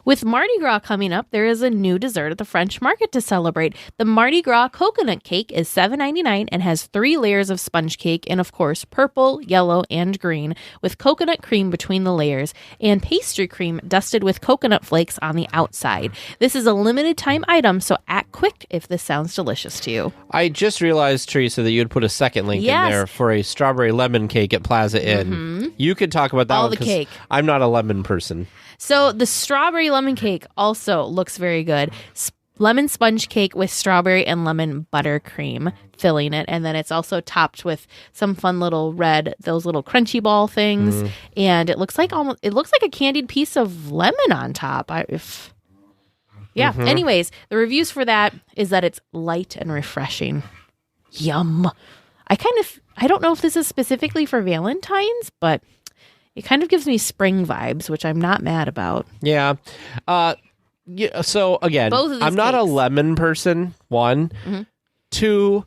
With Mardi Gras coming up, there is a new dessert at the French Market to celebrate. The Mardi Gras coconut cake is $7.99 and has 3 layers of sponge cake and, of course, purple, yellow, and green, with coconut cream between the layers and pastry cream dusted with coconut flakes on the outside. This is a limited time item, so act quick if this sounds delicious to you. I just realized, Teresa, that you had put a second link in there for a strawberry lemon cake at Plaza Inn. You could talk about that All one, the cake. I'm not a lemon person. So the strawberry lemon cake also looks very good. Lemon sponge cake with strawberry and lemon buttercream filling it. And then it's also topped with some fun little those little crunchy ball things. And it looks like a candied piece of lemon on top. Anyways, the reviews for that is that it's light and refreshing. Yum. I don't know if this is specifically for Valentine's, but it kind of gives me spring vibes, which I'm not mad about. Yeah. So, again, I'm not a lemon person, one. 2,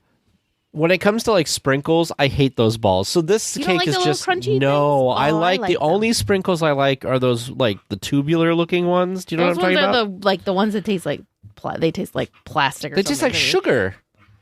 when it comes to, like, sprinkles, I hate those balls. So this cake is just... No, I like the only sprinkles I like are those, like, the tubular-looking ones. Do you know what I'm talking about? The ones that taste like... They taste like plastic or something. They taste like sugar.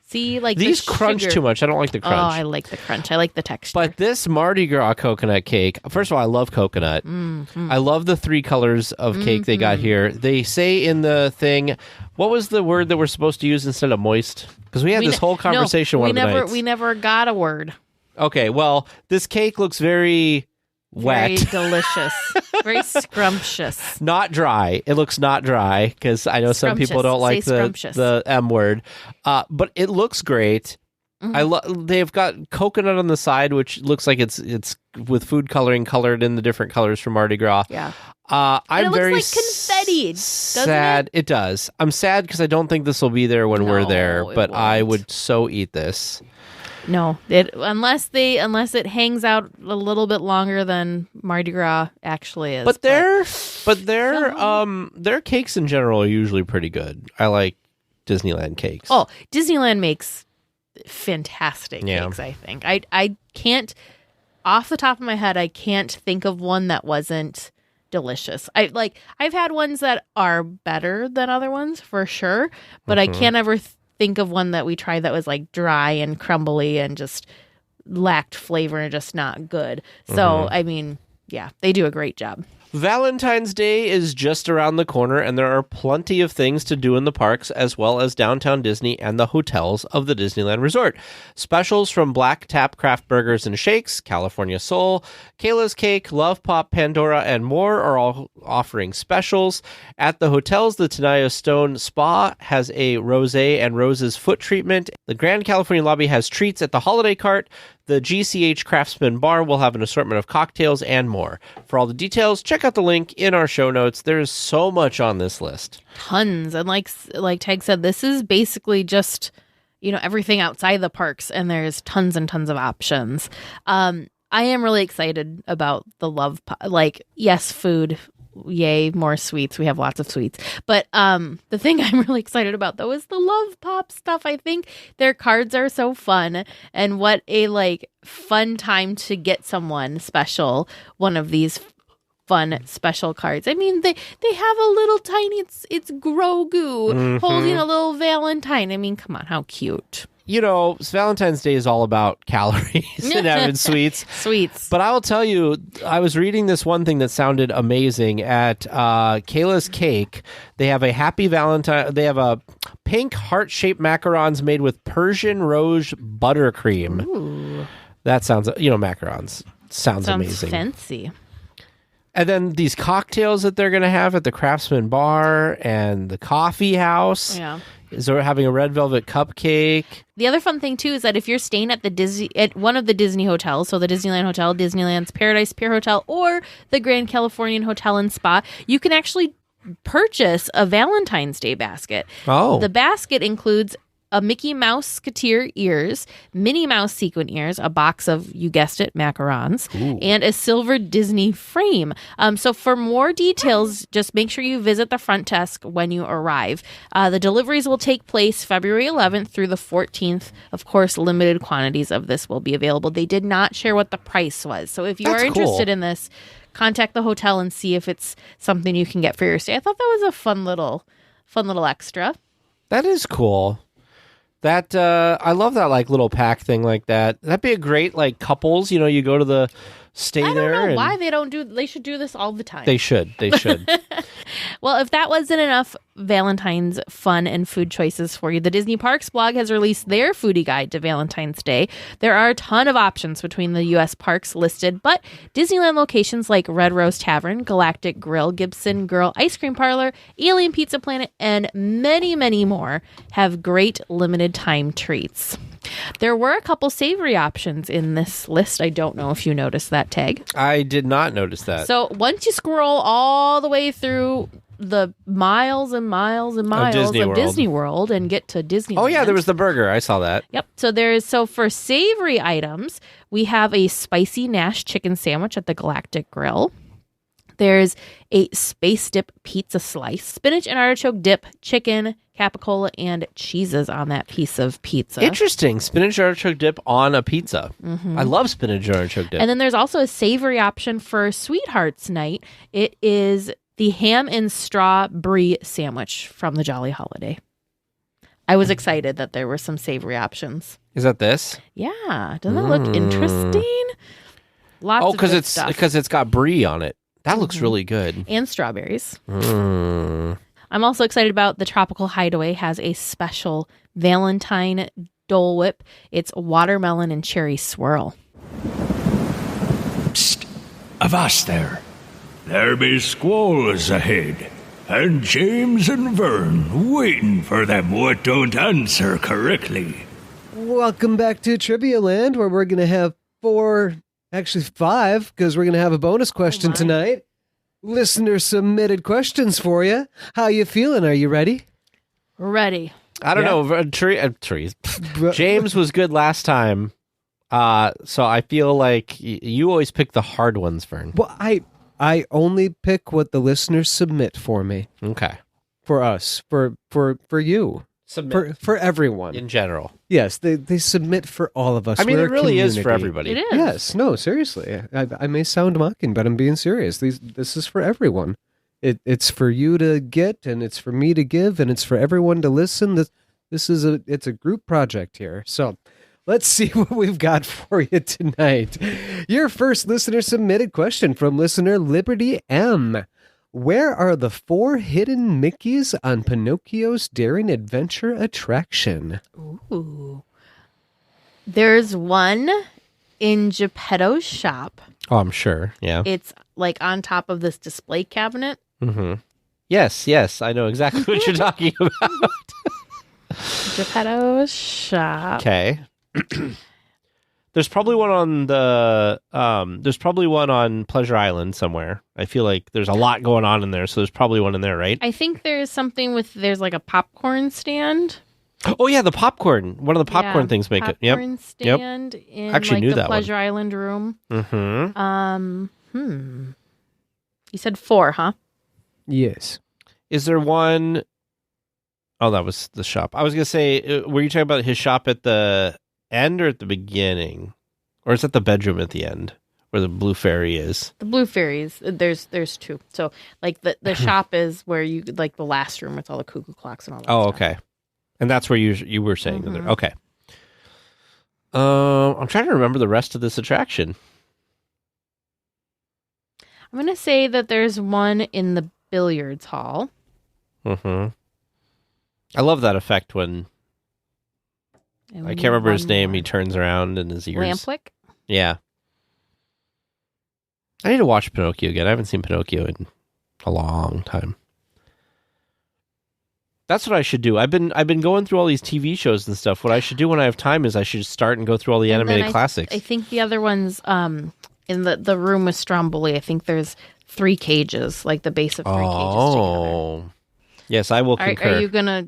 See, like these crunch too much. I don't like the crunch. Oh, I like the crunch. I like the texture. But this Mardi Gras coconut cake, first of all, I love coconut. I love the 3 colors of cake they got here. They say in the thing, what was the word that we're supposed to use instead of moist? Because we had this whole conversation one of the nights. We never got a word. Okay, well, this cake looks very wet. Very delicious. Very scrumptious. Not dry. It looks not dry, because I know some people don't like the M word. But it looks great. They've got coconut on the side, which looks like it's with food coloring colored in the different colors from Mardi Gras. Yeah. I'm very looks like confetti, sad. It does. I'm sad because I don't think this will be there when we're there, but I would so eat this. No, unless it hangs out a little bit longer than Mardi Gras actually is. But their cakes in general are usually pretty good. I like Disneyland Cakes. Oh, Disneyland makes fantastic cakes, I think. I can't, off the top of my head, I can't think of one that wasn't delicious. I've had ones that are better than other ones for sure, but I can't ever think of one that we tried that was like dry and crumbly and just lacked flavor and just not good. So, I mean, yeah, they do a great job. Valentine's Day is just around the corner, and there are plenty of things to do in the parks, as well as downtown Disney and the hotels of the Disneyland Resort. Specials from Black Tap Craft Burgers and Shakes, California Soul, Kayla's Cake, Love Pop, Pandora, and more are all offering specials. At the hotels, the Tenaya Stone Spa has a Rosé and Roses foot treatment. The Grand California Lobby has treats at the Holiday Cart. The GCH Craftsman Bar will have an assortment of cocktails and more. For all the details, check out the link in our show notes. There's so much on this list. Tons. And like Tag said, this is basically just, everything outside the parks, and there's tons and tons of options. I am really excited about the Love Pop. Yes, food. Yay, more sweets. We have lots of sweets. But the thing I'm really excited about, though, is the Love Pop stuff. I think their cards are so fun. And what a, fun time to get someone special one of these fun special cards. I mean, they have a little tiny, it's Grogu holding a little Valentine. I mean, come on, how cute. Valentine's Day is all about calories and having sweets. Sweets. But I will tell you, I was reading this one thing that sounded amazing at Kayla's Cake. They have a Happy Valentine. They have a pink heart-shaped macarons made with Persian rose buttercream. Ooh. That sounds, macarons. Sounds amazing. Fancy. And then these cocktails that they're going to have at the Craftsman Bar and the Coffee House. Yeah. Is there having a red velvet cupcake? The other fun thing too is that if you're staying at one of the Disney hotels, so the Disneyland Hotel, Disneyland's Paradise Pier Hotel, or the Grand Californian Hotel and Spa, you can actually purchase a Valentine's Day basket. Oh. The basket includes a Mickey Mouse Skateer ears, Minnie Mouse sequin ears, a box of, you guessed it, macarons, and a silver Disney frame. So for more details, just make sure you visit the front desk when you arrive. The deliveries will take place February 11th through the 14th. Of course, limited quantities of this will be available. They did not share what the price was. So if you are interested in this, contact the hotel and see if it's something you can get for your stay. I thought that was a fun little extra. That is cool. That I love that like little pack thing like that. That'd be a great like couples. You go to the stay there. I don't know why they don't do. They should do this all the time. They should. Well, if that wasn't enough Valentine's fun and food choices for you, the Disney Parks blog has released their foodie guide to Valentine's Day. There are a ton of options between the U.S. parks listed, but Disneyland locations like Red Rose Tavern, Galactic Grill, Gibson Girl Ice Cream Parlor, Alien Pizza Planet, and many, many more have great limited time treats. There were a couple savory options in this list. I don't know if you noticed that tag. I did not notice that. So once you scroll all the way through the miles and miles and miles of Disney World and get to Disneyland. Oh, yeah, there was the burger. I saw that. Yep. So for savory items, we have a spicy Nash chicken sandwich at the Galactic Grill. There's a space dip pizza slice, spinach and artichoke dip, chicken, capicola, and cheeses on that piece of pizza. Interesting. Spinach artichoke dip on a pizza. Mm-hmm. I love spinach artichoke dip. And then there's also a savory option for Sweethearts Night. It is the ham and straw brie sandwich from the Jolly Holiday. I was excited that there were some savory options. Is that this? Yeah. Doesn't that look interesting? Lots of good stuff. Because it's got brie on it. That looks really good. And strawberries. I'm also excited about the Tropical Hideaway has a special Valentine Dole Whip. It's watermelon and cherry swirl. Psst! Avast there. There be squalls ahead, and James and Vern waiting for them what don't answer correctly. Welcome back to Trivia Land, where we're going to have 5, because we're going to have a bonus question tonight. Listener submitted questions for you. How you feeling? Are you ready? Ready. I don't know. Trees. James was good last time, so I feel like you always pick the hard ones, Vern. Well, I only pick what the listeners submit for me. Okay. For us. For you. Submit. For everyone. In general. Yes, they submit for all of us. I mean, We're it really is for everybody. It is. Yes, no, seriously. I may sound mocking, but I'm being serious. This is for everyone. It's for you to get, and it's for me to give, and it's for everyone to listen. It's a group project here. So let's see what we've got for you tonight. Your first listener submitted question from listener Liberty M. Where are the 4 hidden Mickeys on Pinocchio's Daring Adventure attraction? Ooh. There's one in Geppetto's shop. Oh, I'm sure. Yeah. It's like on top of this display cabinet. Mm-hmm. Yes. I know exactly what you're talking about. Geppetto's shop. Okay. There's probably one on there's probably one on Pleasure Island somewhere. I feel like there's a lot going on in there, so there's probably one in there, right? I think there's something there's like a popcorn stand. Oh yeah, the popcorn. One of the popcorn things make it. Yep. Popcorn stand in Actually knew the that Pleasure Island room. Mm-hmm. You said 4, huh? Yes. Is there one? Oh, that was the shop. I was gonna say, were you talking about his shop at the end or at the beginning, or is that the bedroom at the end where the blue fairy is? The blue fairies. There's 2. So like the shop is where you like the last room with all the cuckoo clocks and all that. Oh, stuff. okay. And that's where you were saying that. Okay. I'm trying to remember the rest of this attraction. I'm gonna say that there's one in the billiards hall. Mm-hmm. I love that effect when I can't remember his name. He turns around and his ears. Lampwick? Yeah. I need to watch Pinocchio again. I haven't seen Pinocchio in a long time. That's what I should do. I've been going through all these TV shows and stuff. What I should do when I have time is I should start and go through all the animated classics. I think the other ones, in the room with Stromboli, I think there's 3 cages, like the base of 3 cages together. Yes, I will concur. Are you gonna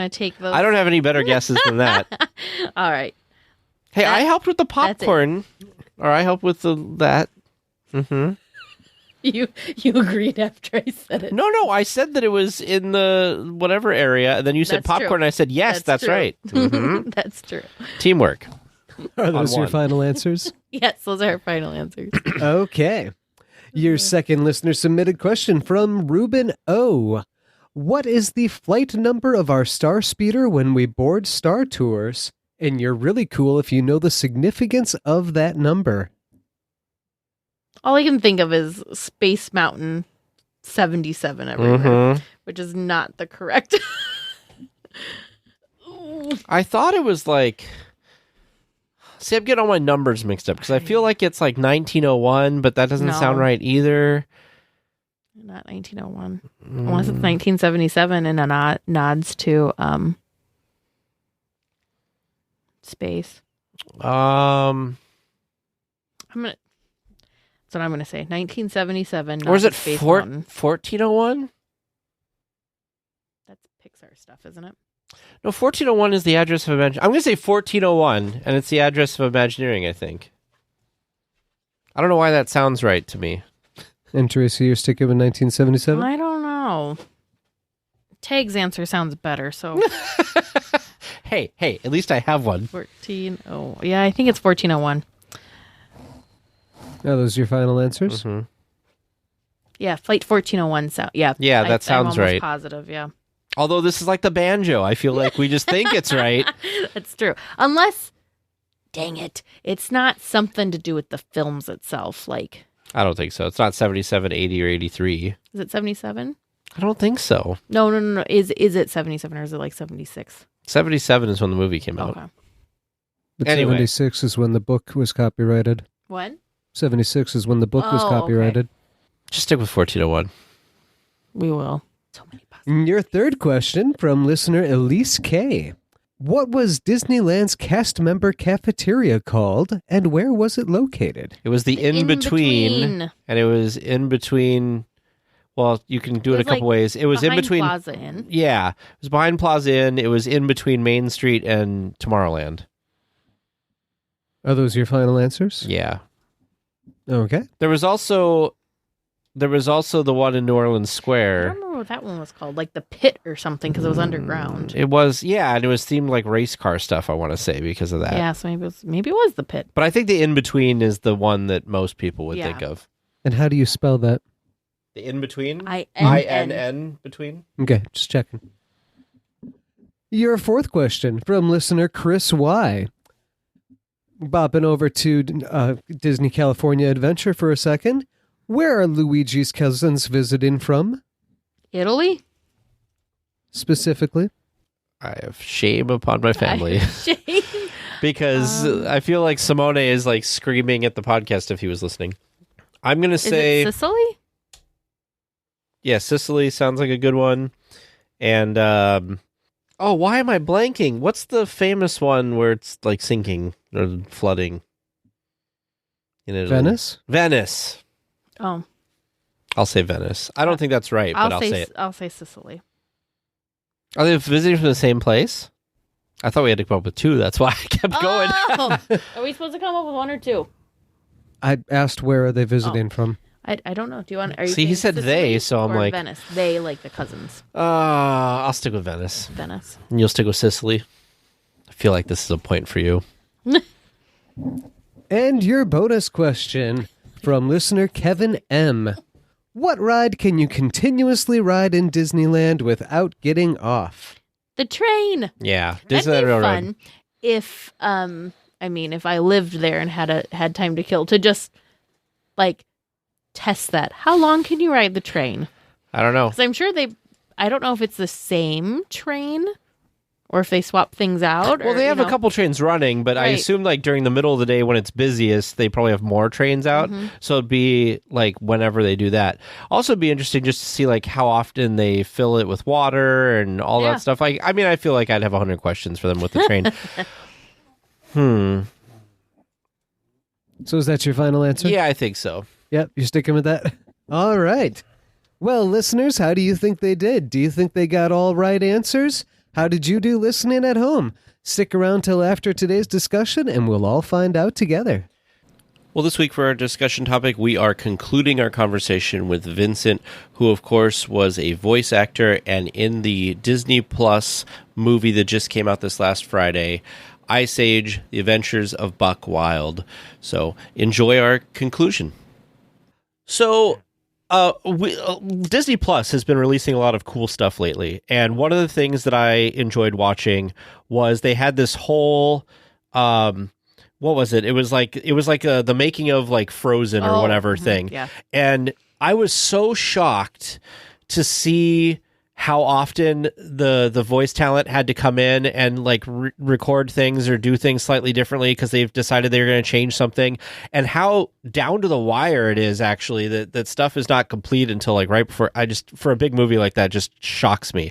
take those? I don't have any better guesses than that. All right. Hey, I helped with the popcorn, or I helped with that. Mm-hmm. You agreed after I said it. No, I said that it was in the whatever area, and then you said popcorn, and I said, yes, that's right. Mm-hmm. That's true. Teamwork. Are those your final answers? Yes, those are our final answers. Okay. Your second listener submitted question from Ruben O. What is the flight number of our Star Speeder when we board Star Tours? And you're really cool if you know the significance of that number. All I can think of is Space Mountain 77 everywhere, which is not the correct. I thought it was like... See, I'm getting all my numbers mixed up because I feel like it's like 1901, but that doesn't sound right either. Not 1901. Unless it's 1977 and a nods to space. I'm gonna. That's what I'm gonna say. 1977. Or is it Space Mountain. 1401? That's Pixar stuff, isn't it? No, 1401 is the address of Imagineering. I'm going to say 1401, and it's the address of Imagineering, I think. I don't know why that sounds right to me. And Teresa, you're sticking with 1977? I don't know. Tag's answer sounds better, so... Hey, at least I have one. 1401. Yeah, I think it's 1401. Are those your final answers? Mm-hmm. Yeah, Flight 1401. Yeah, that sounds I'm right. Positive, yeah. Although this is like the banjo. I feel like we just think it's right. That's true. Unless, dang it, it's not something to do with the films itself. Like, I don't think so. It's not 77, 80, or 83. Is it 77? I don't think so. No. Is it 77 or is it like 76? 77 is when the movie came out. Okay. But Anyway. 76 is when the book was copyrighted. What? 76 is when the book was copyrighted. Okay. Just stick with 1401. We will. So many possibilities. Your third question from listener Elise K. What was Disneyland's cast member cafeteria called, and where was it located? It was the in-between, and it was in between... Well, you can do it a couple ways. It was in between Plaza Inn. Yeah, it was behind Plaza Inn. It was in between Main Street and Tomorrowland. Are those your final answers? Yeah. Okay. There was also the one in New Orleans I Square. don't remember what that one was called, like the pit or something, because it was underground. It was, and it was themed like race car stuff, I want to say, because of that. Yeah, so maybe it was the pit. But I think the in-between is the one that most people would think of. And how do you spell that? The in-between? I-N-N. between? Okay, just checking. Your fourth question from listener Chris Y. Bopping over to Disney California Adventure for a second. Where are Luigi's cousins visiting from? Italy? Specifically? I have shame upon my family. Shame. Because I feel like Simone is like screaming at the podcast if he was listening. I'm going to say... Is it Sicily? Yeah, Sicily sounds like a good one. And, why am I blanking? What's the famous one where it's like sinking or flooding? In Italy? Venice. Oh. I'll say Venice. I don't think that's right, but I'll say it. I'll say Sicily. Are they visiting from the same place? I thought we had to come up with two. That's why I kept going. Are we supposed to come up with one or two? I asked where are they visiting from. I don't know. Do you want? Are you See, he said Sicily they, so I'm or like Venice. They like the cousins. I'll stick with Venice. Venice. And you'll stick with Sicily. I feel like this is a point for you. And your bonus question from listener Kevin M. What ride can you continuously ride in Disneyland without getting off? The train. Yeah, That'd Disneyland be Railroad. fun if if I lived there and had time to kill to just like test that. How long can you ride the train? I don't know. Because I'm sure I don't know if it's the same train or if they swap things out. Well, or, they have a couple trains running, but I Right. assume like during the middle of the day when it's busiest, they probably have more trains out. So it'd be like whenever they do that. Also, it'd be interesting just to see like how often they fill it with water and all Yeah. that stuff. Like, I mean, I feel like I'd have 100 questions for them with the train. So is that your final answer? Yeah, I think so. Yep, you're sticking with that? All right. Well, listeners, how do you think they did? Do you think they got all right answers? How did you do listening at home? Stick around till after today's discussion, and we'll all find out together. Well, this week for our discussion topic, we are concluding our conversation with Vincent, who, of course, was a voice actor and in the Disney Plus movie that just came out this last Friday, Ice Age, The Adventures of Buck Wild. So enjoy our conclusion. So Disney Plus has been releasing a lot of cool stuff lately, and one of the things that I enjoyed watching was they had this whole what was it? It was like the making of like Frozen or whatever thing. Yeah. And I was so shocked to see how often the voice talent had to come in and like record things or do things slightly differently because they've decided they're going to change something, and how down to the wire it is actually that stuff is not complete until like right before. For a big movie like that just shocks me.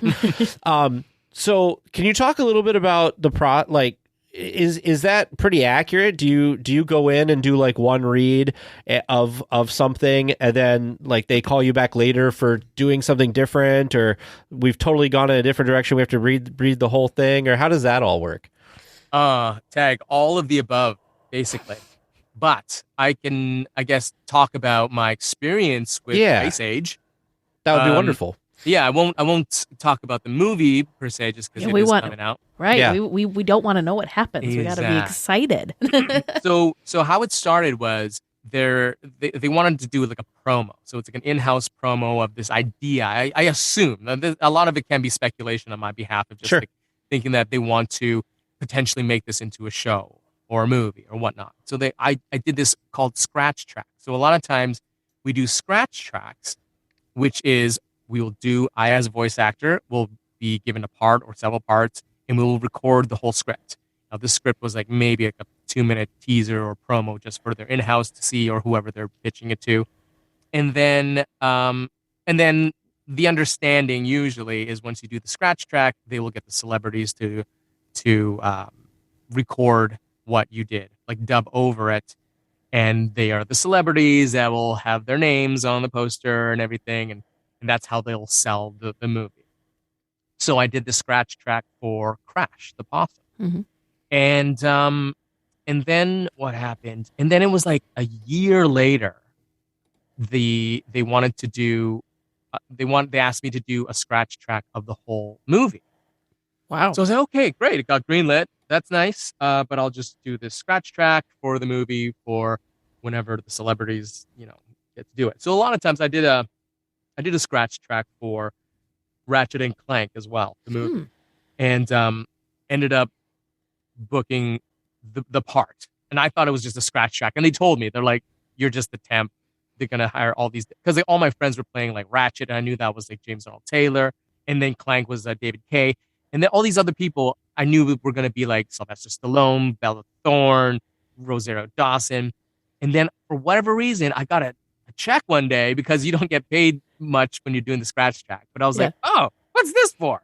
So can you talk a little bit about the is that pretty accurate? Do you go in and do like one read of something and then like they call you back later for doing something different, or we've totally gone in a different direction, we have to read the whole thing, or how does that all work? Tag all of the above, basically. But I can, I guess, talk about my experience with Ice Age. That would be wonderful. Yeah, I won't talk about the movie per se, just because it is coming out. Right. Yeah. We don't want to know what happens. We got to be excited. So how it started was they wanted to do like a promo. So it's like an in-house promo of this idea. I assume a lot of it can be speculation on my behalf of just like thinking that they want to potentially make this into a show or a movie or whatnot. So I did this called scratch track. So a lot of times we do scratch tracks, which is I as a voice actor will be given a part or several parts, and we will record the whole script. Now, this script was like maybe like a 2-minute teaser or promo just for their in-house to see or whoever they're pitching it to. And then the understanding usually is once you do the scratch track, they will get the celebrities to record what you did, like dub over it. And they are the celebrities that will have their names on the poster and everything. And that's how they'll sell the movie. So I did the scratch track for Crash the Possum. Mm-hmm. And then what happened? And then it was like a year later, they wanted to do, they asked me to do a scratch track of the whole movie. Wow. So I was like, okay, great. It got greenlit. That's nice. But I'll just do this scratch track for the movie for whenever the celebrities, get to do it. So a lot of times I did a scratch track for Ratchet and Clank as well, the movie, and ended up booking the part. And I thought it was just a scratch track. And they told me, they're like, you're just the temp. They're going to hire all these, because all my friends were playing like Ratchet, and I knew that was like James Arnold Taylor. And then Clank was David Kay. And then all these other people I knew were going to be like Sylvester Stallone, Bella Thorne, Rosario Dawson. And then for whatever reason, I got a check one day, because you don't get paid much when you're doing the scratch track. But I was like, oh, what's this for?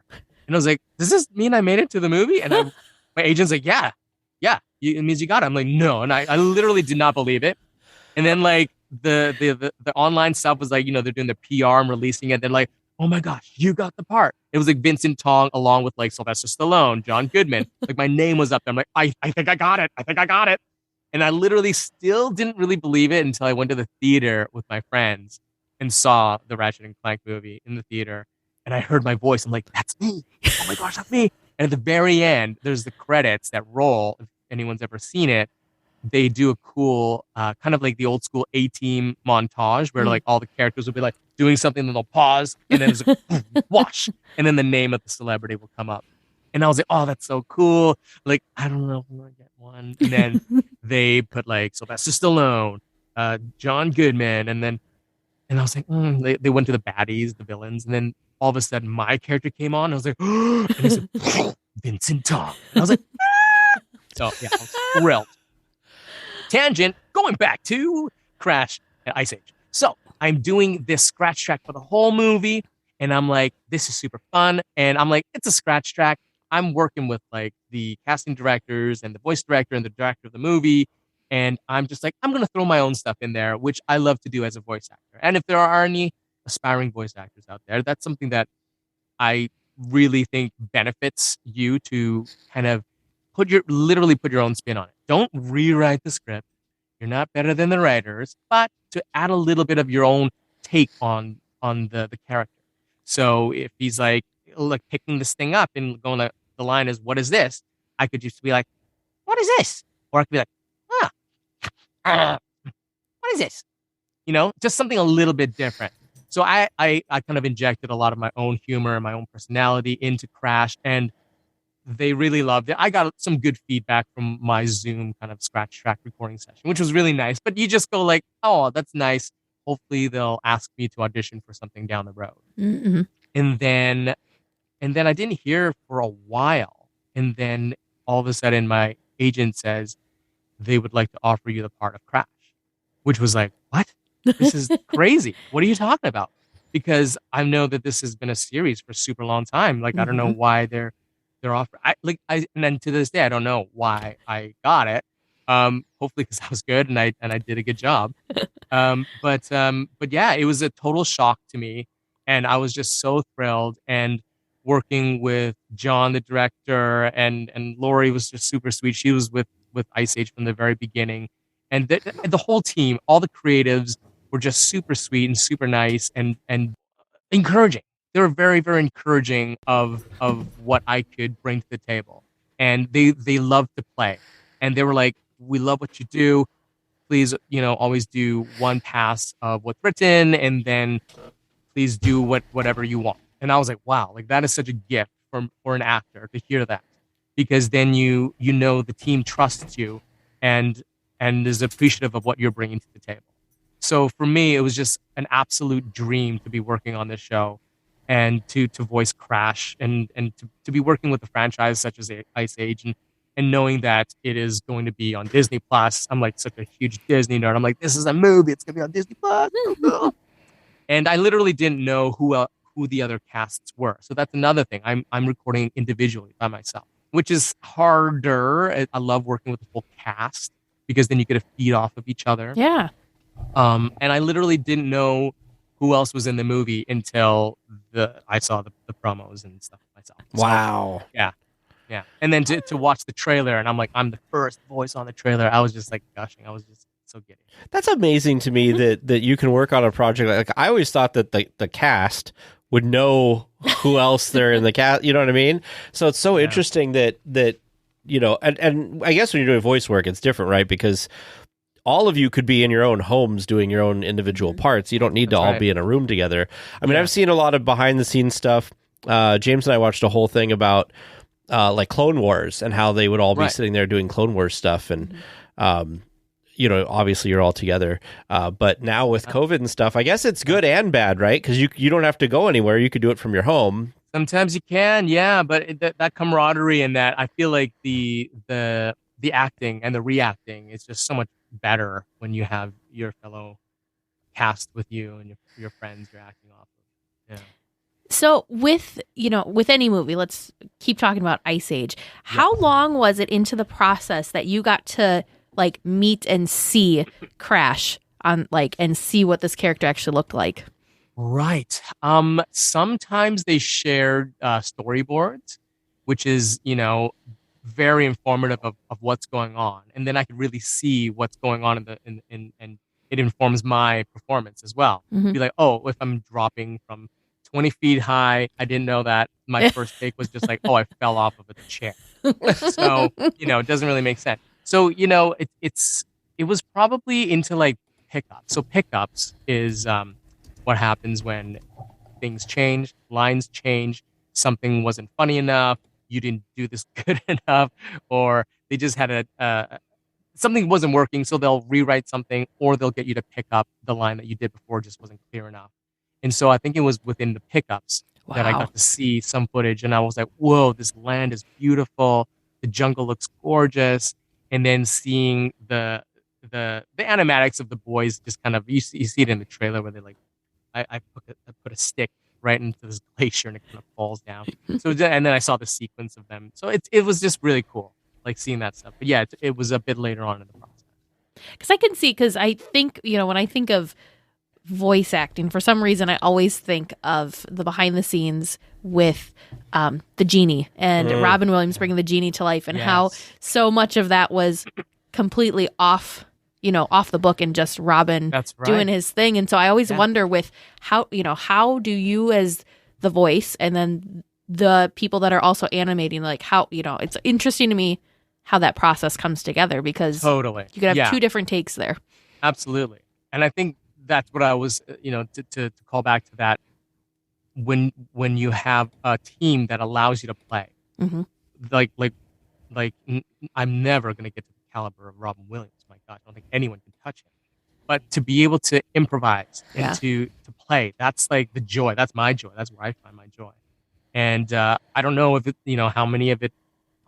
And I was like, does this mean I made it to the movie? And my agent's like, yeah, it means you got it. I'm like, no. And I literally did not believe it. And then like the online stuff was like, they're doing the PR and releasing it. They're like, oh my gosh, you got the part. It was like Vincent Tong along with like Sylvester Stallone, John Goodman. Like my name was up there. I'm like, I think I got it. I think I got it. And I literally still didn't really believe it until I went to the theater with my friends and saw the Ratchet and Clank movie in the theater. And I heard my voice. I'm like, that's me. Oh my gosh, that's me. And at the very end, there's the credits that roll. If anyone's ever seen it, they do a cool, kind of like the old school A-Team montage where like all the characters will be like doing something, then they'll pause, and then there's a wash. And then the name of the celebrity will come up. And I was like, oh, that's so cool. Like, I don't know if I'm going to get one. And then they put like Sylvester Stallone, John Goodman. And I was like, they went to the baddies, the villains. And then all of a sudden my character came on. I was like, and he said, Vincent Tong. And I was like, so yeah, I was thrilled. Tangent, going back to Crash at Ice Age. So I'm doing this scratch track for the whole movie, and I'm like, this is super fun. And I'm like, it's a scratch track. I'm working with like the casting directors and the voice director and the director of the movie. And I'm just like, I'm going to throw my own stuff in there, which I love to do as a voice actor. And if there are any aspiring voice actors out there, that's something that I really think benefits you to kind of literally put your own spin on it. Don't rewrite the script. You're not better than the writers, but to add a little bit of your own take on the character. So if he's like picking this thing up and going like, the line is, "What is this?" I could just be like, "What is this?" Or I could be like, "What is this?" You know, just something a little bit different. So I kind of injected a lot of my own humor and my own personality into Crash, and they really loved it. I got some good feedback from my Zoom kind of scratch track recording session, which was really nice. But you just go like, "Oh, that's nice." Hopefully they'll ask me to audition for something down the road. Mm-hmm. And then I didn't hear for a while. And then all of a sudden my agent says they would like to offer you the part of Crash, which was like, what? This is crazy. What are you talking about? Because I know that this has been a series for a super long time. Like, I don't know why they're offering. And then to this day, I don't know why I got it. Hopefully because I was good and I did a good job. But yeah, it was a total shock to me, and I was just so thrilled. And working with John, the director, and Lori was just super sweet. She was with Ice Age from the very beginning, and the whole team, all the creatives were just super sweet and super nice and encouraging. They were very, very encouraging of what I could bring to the table, and they loved to play, and they were like, "We love what you do. Please, always do one pass of what's written, and then please do whatever you want." And I was like, wow, like that is such a gift for an actor to hear that, because then you know the team trusts you and is appreciative of what you're bringing to the table. So for me, it was just an absolute dream to be working on this show and to voice Crash and to be working with a franchise such as Ice Age and knowing that it is going to be on Disney Plus. I'm like such a huge Disney nerd. I'm like, this is a movie. It's going to be on Disney Plus. And I literally didn't know who the other casts were. So that's another thing. I'm recording individually by myself, which is harder. I love working with the full cast because then you get to feed off of each other. Yeah. And I literally didn't know who else was in the movie until I saw the promos and stuff myself. Wow. So, yeah. Yeah. And then to watch the trailer, and I'm like, I'm the first voice on the trailer. I was just like gushing. I was just so giddy. That's amazing to me that you can work on a project like I always thought that the cast would know who else they're in the cast. You know what I mean? So it's so interesting that and I guess when you're doing voice work, it's different, right? Because all of you could be in your own homes doing your own individual parts. You don't need to all be in a room together. I mean, I've seen a lot of behind the scenes stuff. James and I watched a whole thing about like Clone Wars and how they would all be sitting there doing Clone Wars stuff. And, obviously you're all together. But now with COVID and stuff, I guess it's good and bad, right? Because you don't have to go anywhere. You could do it from your home. Sometimes you can, yeah. But that camaraderie and that, I feel like the acting and the reacting is just so much better when you have your fellow cast with you and your friends you're acting off of. Yeah. So with any movie, let's keep talking about Ice Age. How long was it into the process that you got to like meet and see Crash on and see what this character actually looked like? Right. Sometimes they shared storyboards, which is, very informative of what's going on. And then I could really see what's going on and it informs my performance as well. Mm-hmm. Be like, oh, if I'm dropping from 20 feet high, I didn't know that. My first take was just like, oh, I fell off of a chair. So, it doesn't really make sense. So, it was probably into like pickups. So pickups is what happens when things change, lines change, something wasn't funny enough, you didn't do this good enough, or they just had something wasn't working, so they'll rewrite something, or they'll get you to pick up the line that you did before just wasn't clear enough. And so I think it was within the pickups that I got to see some footage, and I was like, whoa, this land is beautiful. The jungle looks gorgeous. And then seeing the animatics of the boys just kind of, you see it in the trailer where they like, I put a stick right into this glacier and it kind of falls down. So, and then I saw the sequence of them. So it was just really cool, like seeing that stuff. But yeah, it was a bit later on in the process. Because I can see, because I think, when I think of voice acting, for some reason, I always think of the behind the scenes with the genie and Robin Williams bringing the genie to life, and how so much of that was completely off the book and just Robin doing his thing. And so I always wonder with how do you as the voice and then the people that are also animating, like how, it's interesting to me how that process comes together, because totally you could have two different takes there. Absolutely. And I think that's what I was, to call back to that, when you have a team that allows you to play, like I'm never going to get to the caliber of Robin Williams. My God, I don't think anyone can touch him. But to be able to improvise and to play, that's like the joy. That's my joy. That's where I find my joy. And I don't know if it, how many of it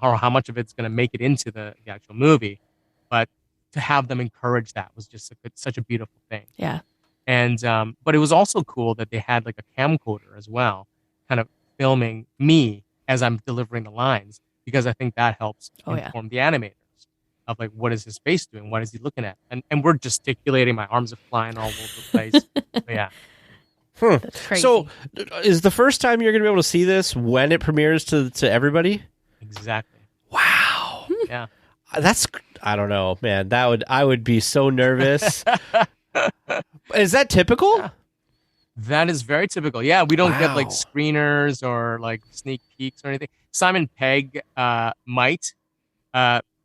or how much of it's going to make it into the actual movie, but to have them encourage that was just such a beautiful thing. Yeah. And but it was also cool that they had like a camcorder as well, kind of filming me as I'm delivering the lines, because I think that helps inform the animators of like, what is his face doing? What is he looking at? And we're gesticulating. My arms are flying all over the place. But yeah. That's crazy. So is the first time you're going to be able to see this when it premieres to everybody? Exactly. Wow. Yeah. That's, I don't know, man. I would be so nervous. Is that typical? Yeah. That is very typical. Yeah, we don't get like screeners or like sneak peeks or anything. Simon Pegg might.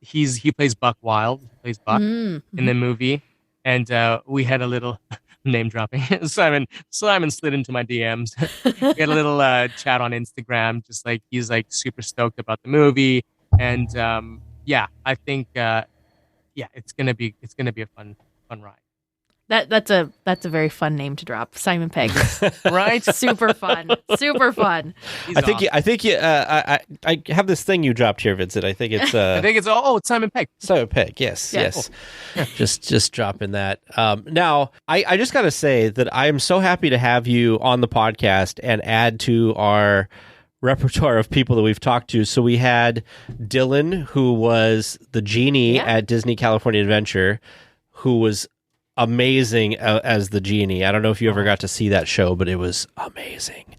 He plays Buck Wild. He plays Buck in the movie, and we had a little name dropping. Simon slid into my DMs. We had a little chat on Instagram. Just like he's like super stoked about the movie, and I think it's gonna be a fun ride. That's a very fun name to drop, Simon Pegg. Right? Super fun. I have this thing you dropped here, Vincent. I think it's it's Simon Pegg. Simon Pegg, yes. Just dropping that. Now, I just gotta say that I am so happy to have you on the podcast and add to our repertoire of people that we've talked to. So we had Dylan, who was the genie at Disney California Adventure, who was amazing as the genie. I don't know if you ever got to see that show, but it was amazing.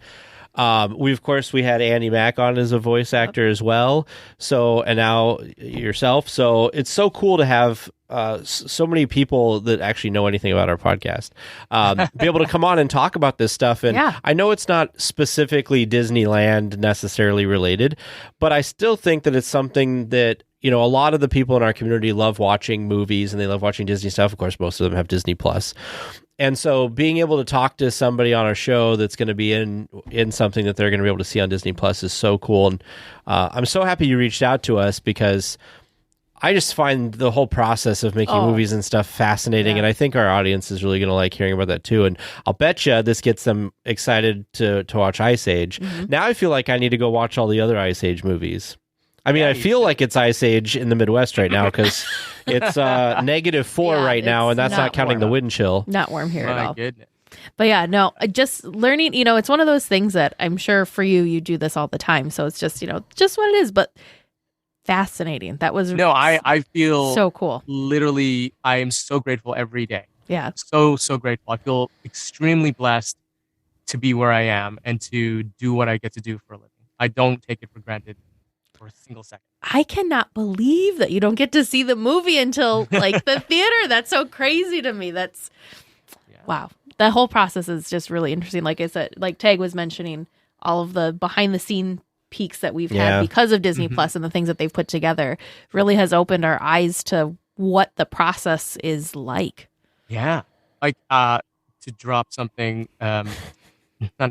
We had Andy Mack on as a voice actor as well. So, and now yourself. So it's so cool to have so many people that actually know anything about our podcast be able to come on and talk about this stuff. And I know it's not specifically Disneyland necessarily related, but I still think that it's something that, a lot of the people in our community love watching movies and they love watching Disney stuff. Of course, most of them have Disney Plus. And so being able to talk to somebody on our show that's going to be in something that they're going to be able to see on Disney Plus is so cool. And I'm so happy you reached out to us, because I just find the whole process of making movies and stuff fascinating. And I think our audience is really going to like hearing about that too. And I'll bet you this gets them excited to watch Ice Age. Now I feel like I need to go watch all the other Ice Age movies. I mean, I feel like it's Ice Age in the Midwest right now, because it's -4 right now, and that's not counting the wind chill. Not warm here at all. Goodness. But yeah, no, just learning, it's one of those things that I'm sure for you do this all the time. So it's just, just what it is, but fascinating. That was I feel so cool. Literally, I am so grateful every day. Yeah. So grateful. I feel extremely blessed to be where I am and to do what I get to do for a living. I don't take it for granted for a single second. I cannot believe that you don't get to see the movie until like the theater. That's so crazy to me. Wow. The whole process is just really interesting. Like I said, like Tag was mentioning, all of the behind the scene peaks that we've had because of Disney Plus and the things that they've put together really has opened our eyes to what the process is like. Yeah. Like to drop something, not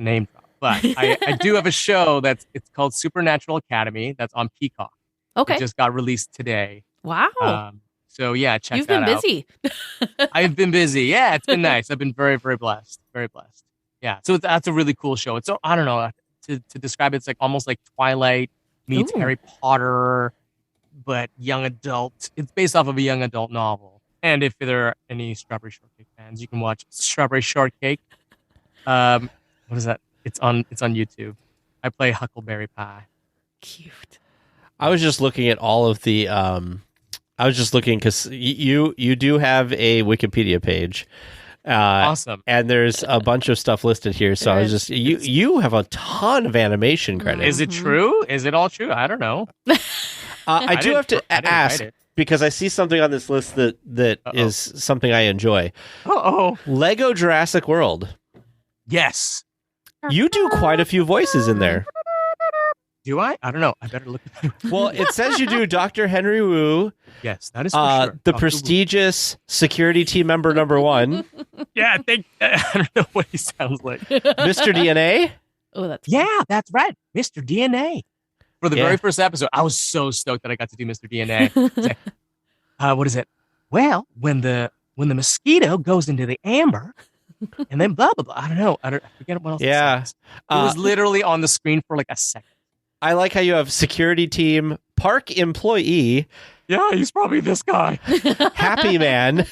name drop, but I do have a show it's called Supernatural Academy that's on Peacock. Okay. It just got released today. Wow. So yeah, check You've that out. been busy. I've been busy. Yeah, it's been nice. I've been very, very blessed. Very blessed. Yeah. So that's a really cool show. It's, I don't know, to describe it. It's like almost like Twilight meets Ooh. Harry Potter, but young adult. It's based off of a young adult novel. And if there are any Strawberry Shortcake fans, you can watch Strawberry Shortcake. What is that? It's on YouTube. I play Huckleberry Pie. Cute. I was just looking at all of the. I was just looking because you do have a Wikipedia page. Awesome. And there's a bunch of stuff listed here. So I was just you have a ton of animation credits. Is it true? Is it all true? I don't know. I do have to I didn't ask write it. because I see something on this list that is something I enjoy. Uh-oh. Lego Jurassic World. Yes. You do quite a few voices in there. Do I? I don't know. I better look at that. Well, it says you do Dr. Henry Wu, Yes, that is for sure. the Dr. Wu. prestigious security team member number 1, Yeah, I don't know what he sounds like. Mr. DNA. Oh, that's Yeah, that's right. Mr. DNA. For the Yeah. very first episode, I was so stoked that I got to do Mr. DNA. It's like, what is it? Well, when the mosquito goes into the amber, and then blah, blah, blah. I don't know. I forget what else it Yeah. says. It was literally on the screen for like a second. I like how you have security team, park employee, Yeah, he's probably this guy. happy man.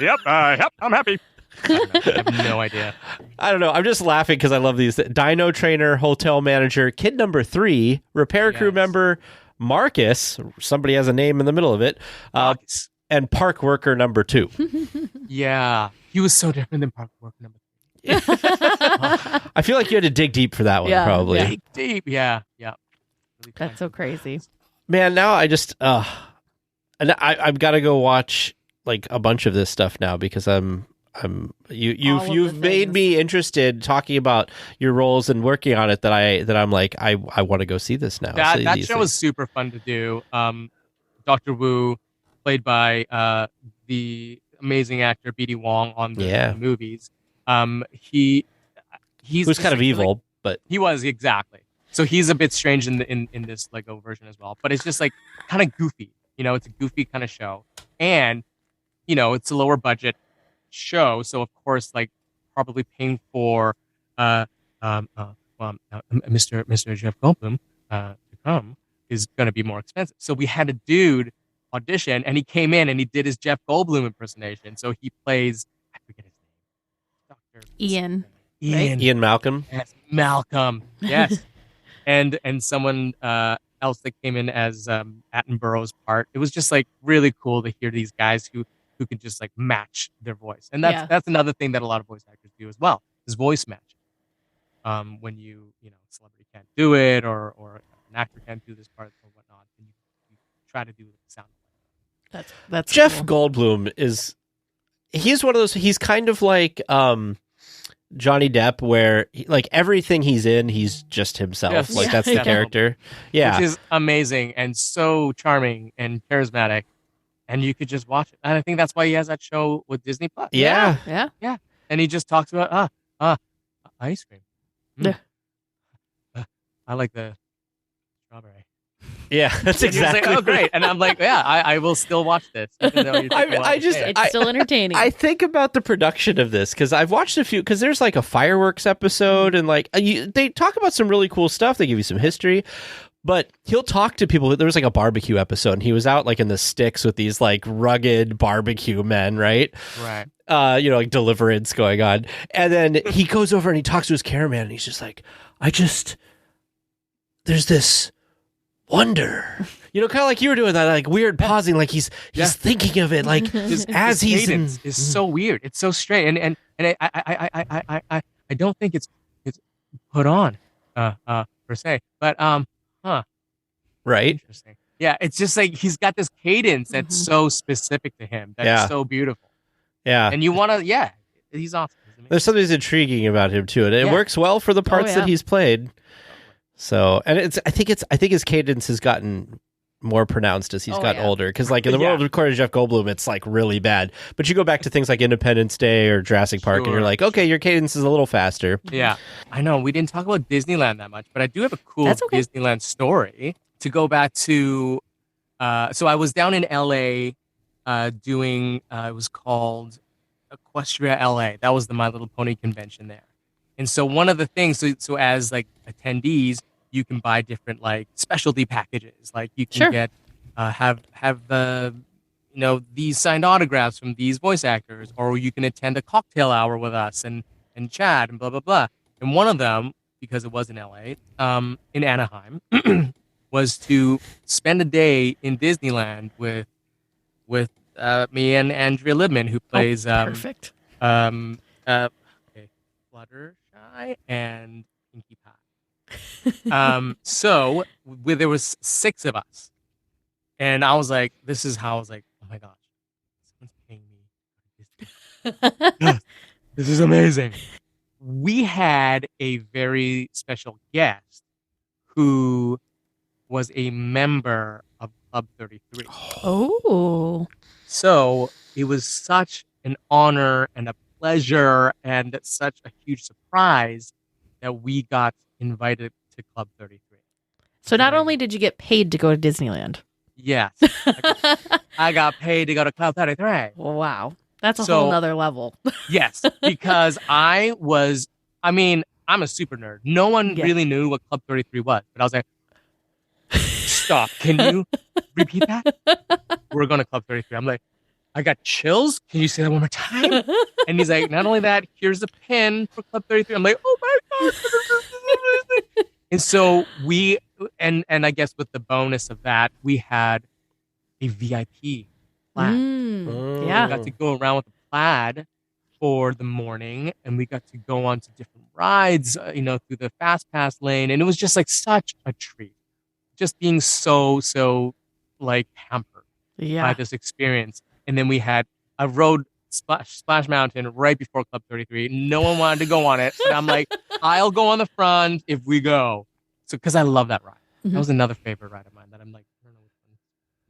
Yep, I'm happy. I have no idea. I don't know. I'm just laughing because I love these. Dino trainer, hotel manager, kid number 3, repair crew Yes. member, Marcus. Somebody has a name in the middle of it. Marcus. And park worker number 2. Yeah, he was so different than Park Work number. I feel like you had to dig deep for that one, Yeah, probably. yeah. Deep, deep. Yeah. Really That's so crazy. Man, now I just and I've got to go watch like a bunch of this stuff now because you've the made things. me interested talking about your roles and working on it that I'm like I want to go see this now. That See that these show things. was super fun to do. Dr. Wu, played by the amazing actor B.D. Wong on the movies. He's who's kind of evil, but he was exactly. So he's a bit strange in this Lego version as well. But it's just like kind of goofy. It's a goofy kind of show, and it's a lower budget show. So of course, like probably paying for Mr. Jeff Goldblum to come is going to be more expensive. So we had a dude audition, and he came in and he did his Jeff Goldblum impersonation. So he plays, I forget his name, Ian Malcolm. Yes, Malcolm. Yes, and someone else that came in as Attenborough's part. It was just like really cool to hear these guys who can just like match their voice, and that's another thing that a lot of voice actors do as well is voice matching. When a celebrity can't do it or an actor can't do this part or whatnot, and you try to do the sound. That's Jeff cool. Goldblum he's one of those. He's kind of like Johnny Depp, where like everything he's in, he's just himself. Yes. Like that's the Yeah. character. Yeah, Which is amazing and so charming and charismatic, and you could just watch it. And I think that's why he has that show with Disney Plus. yeah. And he just talks about ice cream. Yeah. I like the strawberry. Yeah, that's And he's exactly. like, oh, great. And I'm like, yeah, I will still watch this. Even though you're taking a while I to just- say it. It's still entertaining. I think about the production of this because I've watched a few. Because there's like a fireworks episode, and like they talk about some really cool stuff. They give you some history, but he'll talk to people. There was like a barbecue episode, and he was out like in the sticks with these like rugged barbecue men, right? Right. Like deliverance going on, and then he goes over and he talks to his cameraman, and he's just like, there's this wonder. Kind of like you were doing that, like weird pausing, like he's thinking of it, like as His he's in. cadence is so weird. It's so strange, and I don't think it's put on per se, but Right. interesting. Yeah, it's just like he's got this cadence that's so specific to him. That's so beautiful, Yeah. and you want to. He's awesome. Isn't he? There's something intriguing about him too, and it works well for the parts that he's played. So, and I think his cadence has gotten more pronounced as he's gotten older. Because like in the world of recording Jeff Goldblum, it's like really bad. But you go back to things like Independence Day or Jurassic Park, and you're like, okay, your cadence is a little faster. Yeah, I know. We didn't talk about Disneyland that much, but I do have a cool Disneyland story to go back to. So I was down in LA doing, it was called Equestria LA. That was the My Little Pony convention there. And so one of the things, so as like attendees, you can buy different like specialty packages. Like you can Sure. get have the these signed autographs from these voice actors, or you can attend a cocktail hour with us and chat and blah blah blah. And one of them, because it was in LA, in Anaheim, was to spend a day in Disneyland with me and Andrea Libman, who plays Perfect. Fluttershy and Pinkie Pie. So there was 6 of us, and I was like, this is how I was like, oh my gosh, someone's paying me. This is amazing. We had a very special guest who was a member of Club 33. Oh. So it was such an honor and a pleasure and such a huge surprise that we got invited to Club 33. So not only did you get paid to go to Disneyland. Yes. I got paid to go to Club 33. Wow. That's a whole nother level. Yes, because I'm a super nerd. No one really knew what Club 33 was, but I was like, stop. Can you repeat that? We're going to Club 33. I'm like, I got chills. Can you say that one more time? And he's like, not only that, here's a pin for Club 33. I'm like, oh my God. And so and I guess with the bonus of that, we had a VIP plaid. Yeah. We got to go around with a plaid for the morning, and we got to go on to different rides, through the fast pass lane. And it was just like such a treat. Just being so like hampered by this experience. And then I rode Splash Mountain right before Club 33. No one wanted to go on it. But I'm like, I'll go on the front if we go. So, because I love that ride. Mm-hmm. That was another favorite ride of mine that I'm like, I don't know which one's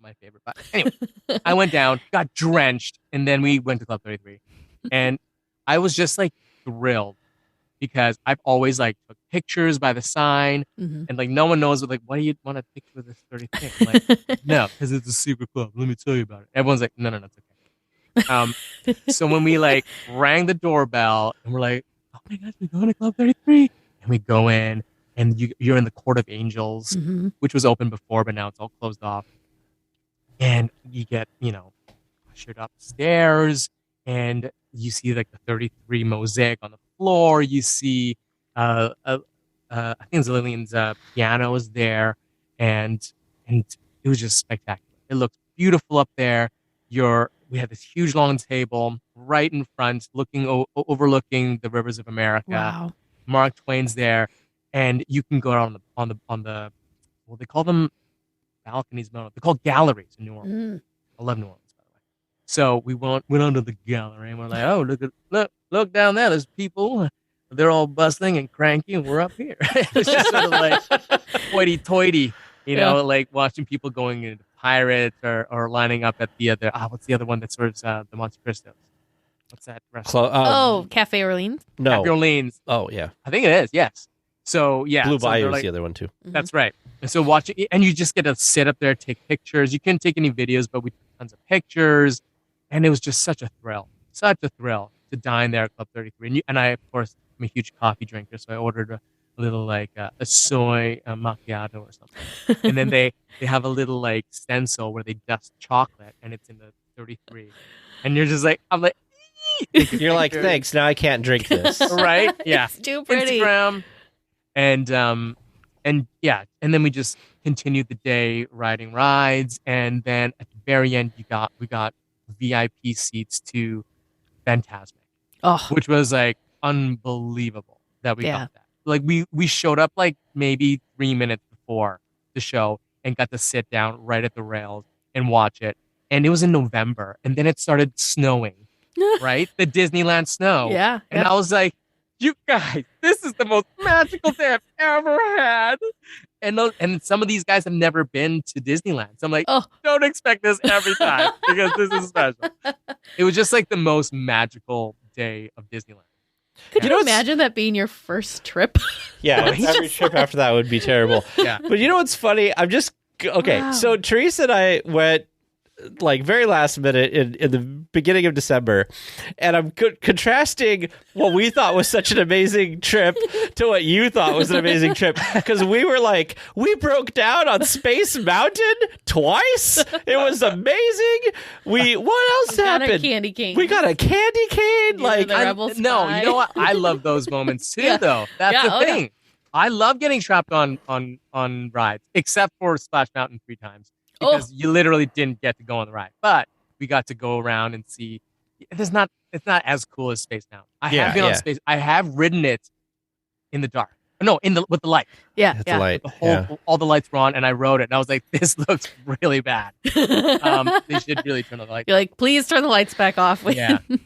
my favorite. But anyway, I went down, got drenched, and then we went to Club 33. And I was just like thrilled because I've always like took pictures by the sign, and like no one knows like, why do you want a picture with this 33? I'm like, no, because it's a secret club. Let me tell you about it. Everyone's like, no, it's okay. So when we like rang the doorbell and we're like, oh my gosh, we're going to Club 33, and we go in, and you're in the Court of Angels, which was open before, but now it's all closed off, and you get ushered upstairs, and you see like the 33 mosaic on the floor. You see, I think Lillian's piano is there, and it was just spectacular. It looked beautiful up there. We had this huge long table right in front, overlooking the rivers of America. Wow. Mark Twain's there, and you can go out on the well, they call them balconies. No, they're called galleries in New Orleans. I love New Orleans, by the way. So we went onto the gallery, and we're like, oh, look down there. There's people. They're all bustling and cranky, and we're up here. It's just sort of like hoity-toity, like watching people going into Pirates or lining up at the other. what's the other one that serves the Monte Cristos? What's that restaurant? Cafe Orleans? No. Cafe Orleans. Oh, yeah. I think it is, yes. So, yeah. Blue so Bayou is the other one, too. That's right. And so watching, and you just get to sit up there, take pictures. You couldn't take any videos, but we took tons of pictures. And it was just such a thrill to dine there at Club 33. And I, of course, I'm a huge coffee drinker, so I ordered a little like a soy macchiato or something. And then they have a little like stencil where they dust chocolate, and it's in the 33. And you're just like, I'm like, you're like, thanks. Now I can't drink this. Right? Yeah. It's too pretty. Instagram. And then we just continued the day riding rides, and then at the very end we got VIP seats to Fantasmic, which was like unbelievable that we got that. Like we showed up like maybe 3 minutes before the show and got to sit down right at the rails and watch it. And it was in November, and then it started snowing, right? The Disneyland snow. Yeah. And I was like, you guys, this is the most magical day I've ever had. And some of these guys have never been to Disneyland. So I'm like, don't expect this every time because this is special. It was just like the most magical day of Disneyland. Could you imagine that being your first trip? Yeah, every trip after that would be terrible. Yeah. But you know what's funny? I'm just... Okay, so Teresa and I went like very last minute in the beginning of December, and I'm contrasting what we thought was such an amazing trip to what you thought was an amazing trip, because we were like, we broke down on Space Mountain twice. It was amazing. What else happened? Got a candy cane. We got a candy cane. Like the Rebel Spy. No, you know what? I love those moments too, though. That's the thing. Yeah. I love getting trapped on rides, except for Splash Mountain 3 times. Because you literally didn't get to go on the ride, but we got to go around and see. It's not as cool as Space Mountain. I have been on Space. I have ridden it in the dark. No, with the light. Yeah, the light. All the lights were on, and I rode it, and I was like, "This looks really bad." They should really turn the lights. You're like, please turn the lights back off. We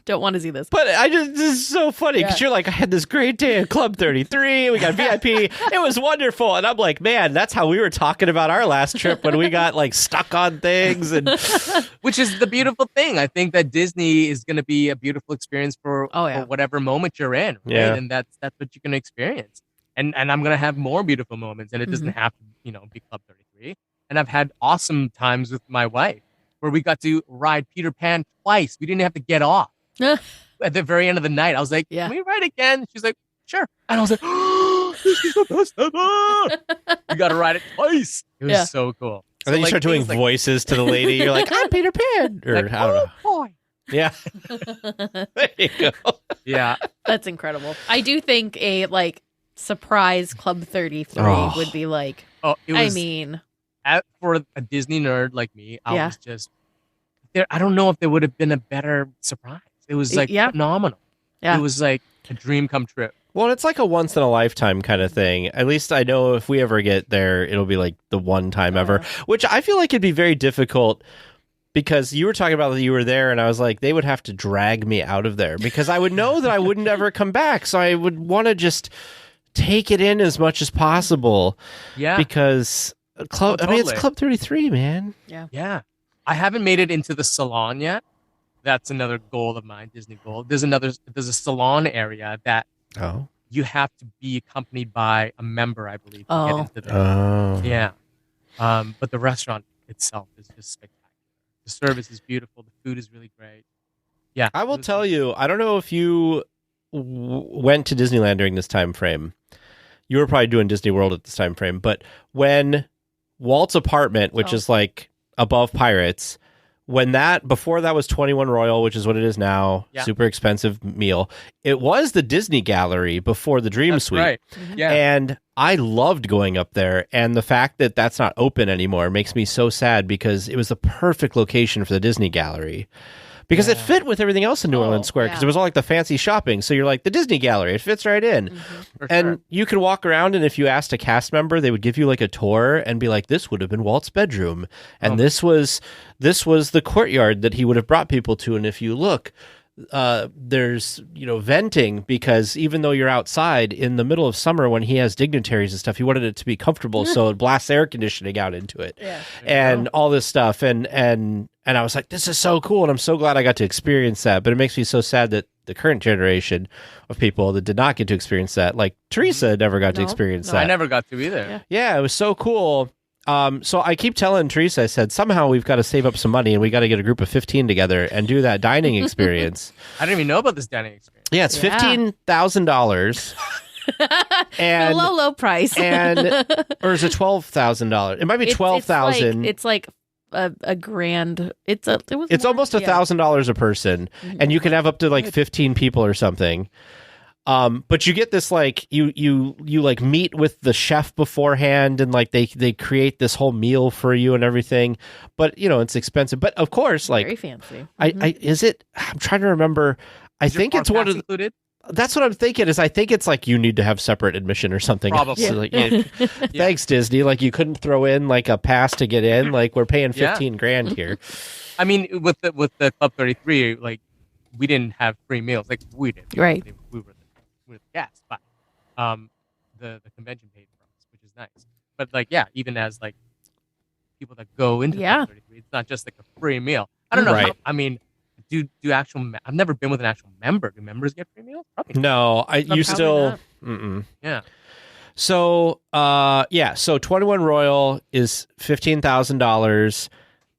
don't want to see this. But this is so funny because you're like, I had this great day at Club 33. We got VIP. It was wonderful, and I'm like, man, that's how we were talking about our last trip when we got like stuck on things, and which is the beautiful thing. I think that Disney is going to be a beautiful experience for whatever moment you're in, right? Yeah. And that's what you're going to experience. And I'm going to have more beautiful moments, and it doesn't have to, be Club 33. And I've had awesome times with my wife where we got to ride Peter Pan twice. We didn't have to get off. At the very end of the night, I was like, can we ride again? She's like, sure. And I was like, oh, this is the best ever. We got to ride it twice. It was so cool. And then you start doing voices to the lady. You're like, I'm Peter Pan. Or like, I don't know. Boy. Yeah. There you go. Yeah. That's incredible. I do think a surprise Club 33 would be like, for a Disney nerd like me, I was just there. I don't know if there would have been a better surprise. It was like phenomenal. It was like a dream come true. Well, it's like a once in a lifetime kind of thing. At least I know if we ever get there, it'll be like the one time ever, which I feel like it'd be very difficult. Because you were talking about that you were there, and I was like, they would have to drag me out of there because I would know that I wouldn't ever come back. So I would want to just take it in as much as possible. Yeah. Because it's Club 33, man. Yeah. Yeah. I haven't made it into the salon yet. That's another goal of mine, Disney goal. There's a salon area that you have to be accompanied by a member, I believe, to get into there. Oh. Yeah. But the restaurant itself is just spectacular. The service is beautiful. The food is really great. Yeah. I will tell you, I don't know if you went to Disneyland during this time frame. You were probably doing Disney World at this time frame, but when Walt's apartment, which is like above Pirates, before that was 21 Royal, which is what it is now, super expensive meal. It was the Disney Gallery before the Dream Suite. Right. Mm-hmm. Yeah. And I loved going up there, and the fact that that's not open anymore makes me so sad because it was the perfect location for the Disney Gallery. Because it fit with everything else in New Orleans Square, because it was all like the fancy shopping. So you're like, the Disney Gallery, it fits right in. Mm-hmm. And you could walk around, and if you asked a cast member, they would give you like a tour and be like, this would have been Walt's bedroom. And this was the courtyard that he would have brought people to. And if you look, there's venting, because even though you're outside in the middle of summer when he has dignitaries and stuff, he wanted it to be comfortable, so it blasts air conditioning out into it, and all this stuff, and I was like, this is so cool, and I'm so glad I got to experience that. But it makes me so sad that the current generation of people that did not get to experience that, like Teresa, never got to experience that. I never got to either. Yeah, it was so cool. So I keep telling Teresa, I said, somehow we've got to save up some money and we got to get a group of 15 together and do that dining experience. I didn't even know about this dining experience. Yeah, it's $15,000. And low price. Or is it $12,000? It might be $12,000. It's like a grand. It's almost $1,000 a person, and you can have up to like 15 people or something. But you get this like you like meet with the chef beforehand, and like they create this whole meal for you and everything. But it's expensive. But of course, like very fancy. I'm trying to remember. I think it's one of included. That's what I'm thinking. I think it's like you need to have separate admission or something. Probably. So, like, thanks, Disney. Like you couldn't throw in like a pass to get in. Like we're paying $15,000 here. I mean, with the Club 33, like we didn't have free meals. Like we did. Right. We were the guests, but the convention paid for us, which is nice. But like, even as like people that go into Club 33, it's not just like a free meal. I don't know. Right. I mean, do actual? I've never been with an actual member. Do members get free meals? Probably no. You still. Yeah. So, so 21 Royal is $15,000.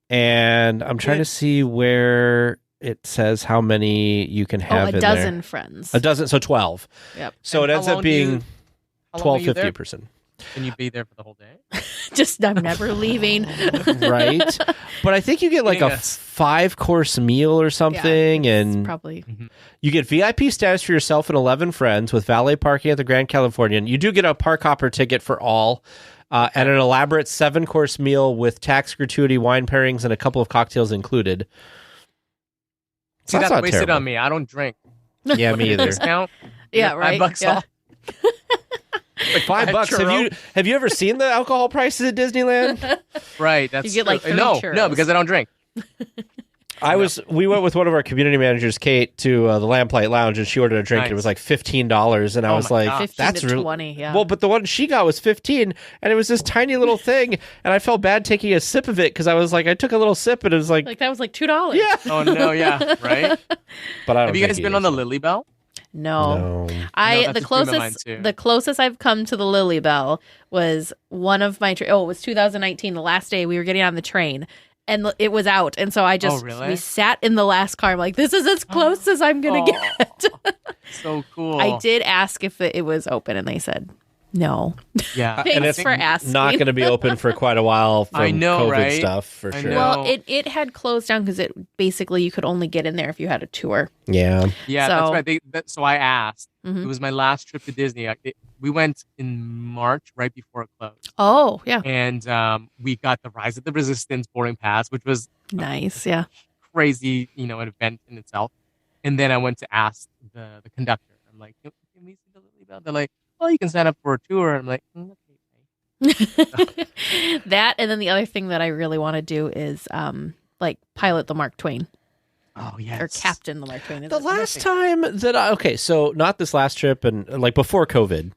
And I'm trying to see where it says how many you can have in a there. dozen friends. A dozen, so 12. Yep. So And it ends how up long do you- being How long are you there? 12.50%. Can you be there for the whole day? Just I'm never leaving. Right? But I think you get like a Yes. 5-course meal or something, It's and probably you get VIP status for yourself and 11 friends with valet parking at the Grand Californian. You do get a park hopper ticket for all, and an elaborate 7-course meal with tax gratuity, wine pairings, and a couple of cocktails included. See, That's that's not wasted terrible. on me. I don't drink. Yeah, me either. Discount? Yeah, right. $5 Yeah. off. Like $5. Have you ever seen the alcohol prices at Disneyland? Right. That's You get, like, true. 3 no, churros. because I don't drink. We went with one of our community managers, Kate, to the Lamplight Lounge, and she ordered a drink, and it was like $15, and I Oh was my like, God. 15 "That's to really 20, yeah. Well, but the one she got was 15, and it was this tiny little thing, and I felt bad taking a sip of it because I was like, I took a little sip, and it was like, Like that was like $2. yeah. Oh, no, yeah. Right? But I don't Have you guys drink been either, on the so- Lily Bell? No. No. I that's the a dream of mine, closest too. the closest I've come to the Lily Bell was one of my it was 2019, the last day we were getting on the train, and it was out, and so I just really? we sat in the last car. I'm like, this is as close as I'm gonna get. So cool. I did ask if it was open, and they said no. Yeah. Thanks And it's for asking. not going to be open for quite a while from I know, COVID right? stuff, for I sure. know. Well, it had closed down because it basically you could only get in there if you had a tour. Yeah. Yeah, So- that's right. So I asked. Mhm. It was my last trip to Disney. We went in March, right before it closed. Oh yeah, And we got the Rise of the Resistance boarding pass, which was nice. Yeah. crazy, an event in itself. And then I went to ask the conductor. I'm like, can we see the Lily Bell? They're like, well, you can sign up for a tour. I'm like, okay. That, and then the other thing that I really want to do is like pilot the Mark Twain Oh, yes. or captain the Mark Twain. The last time that so not this last trip, and like before COVID,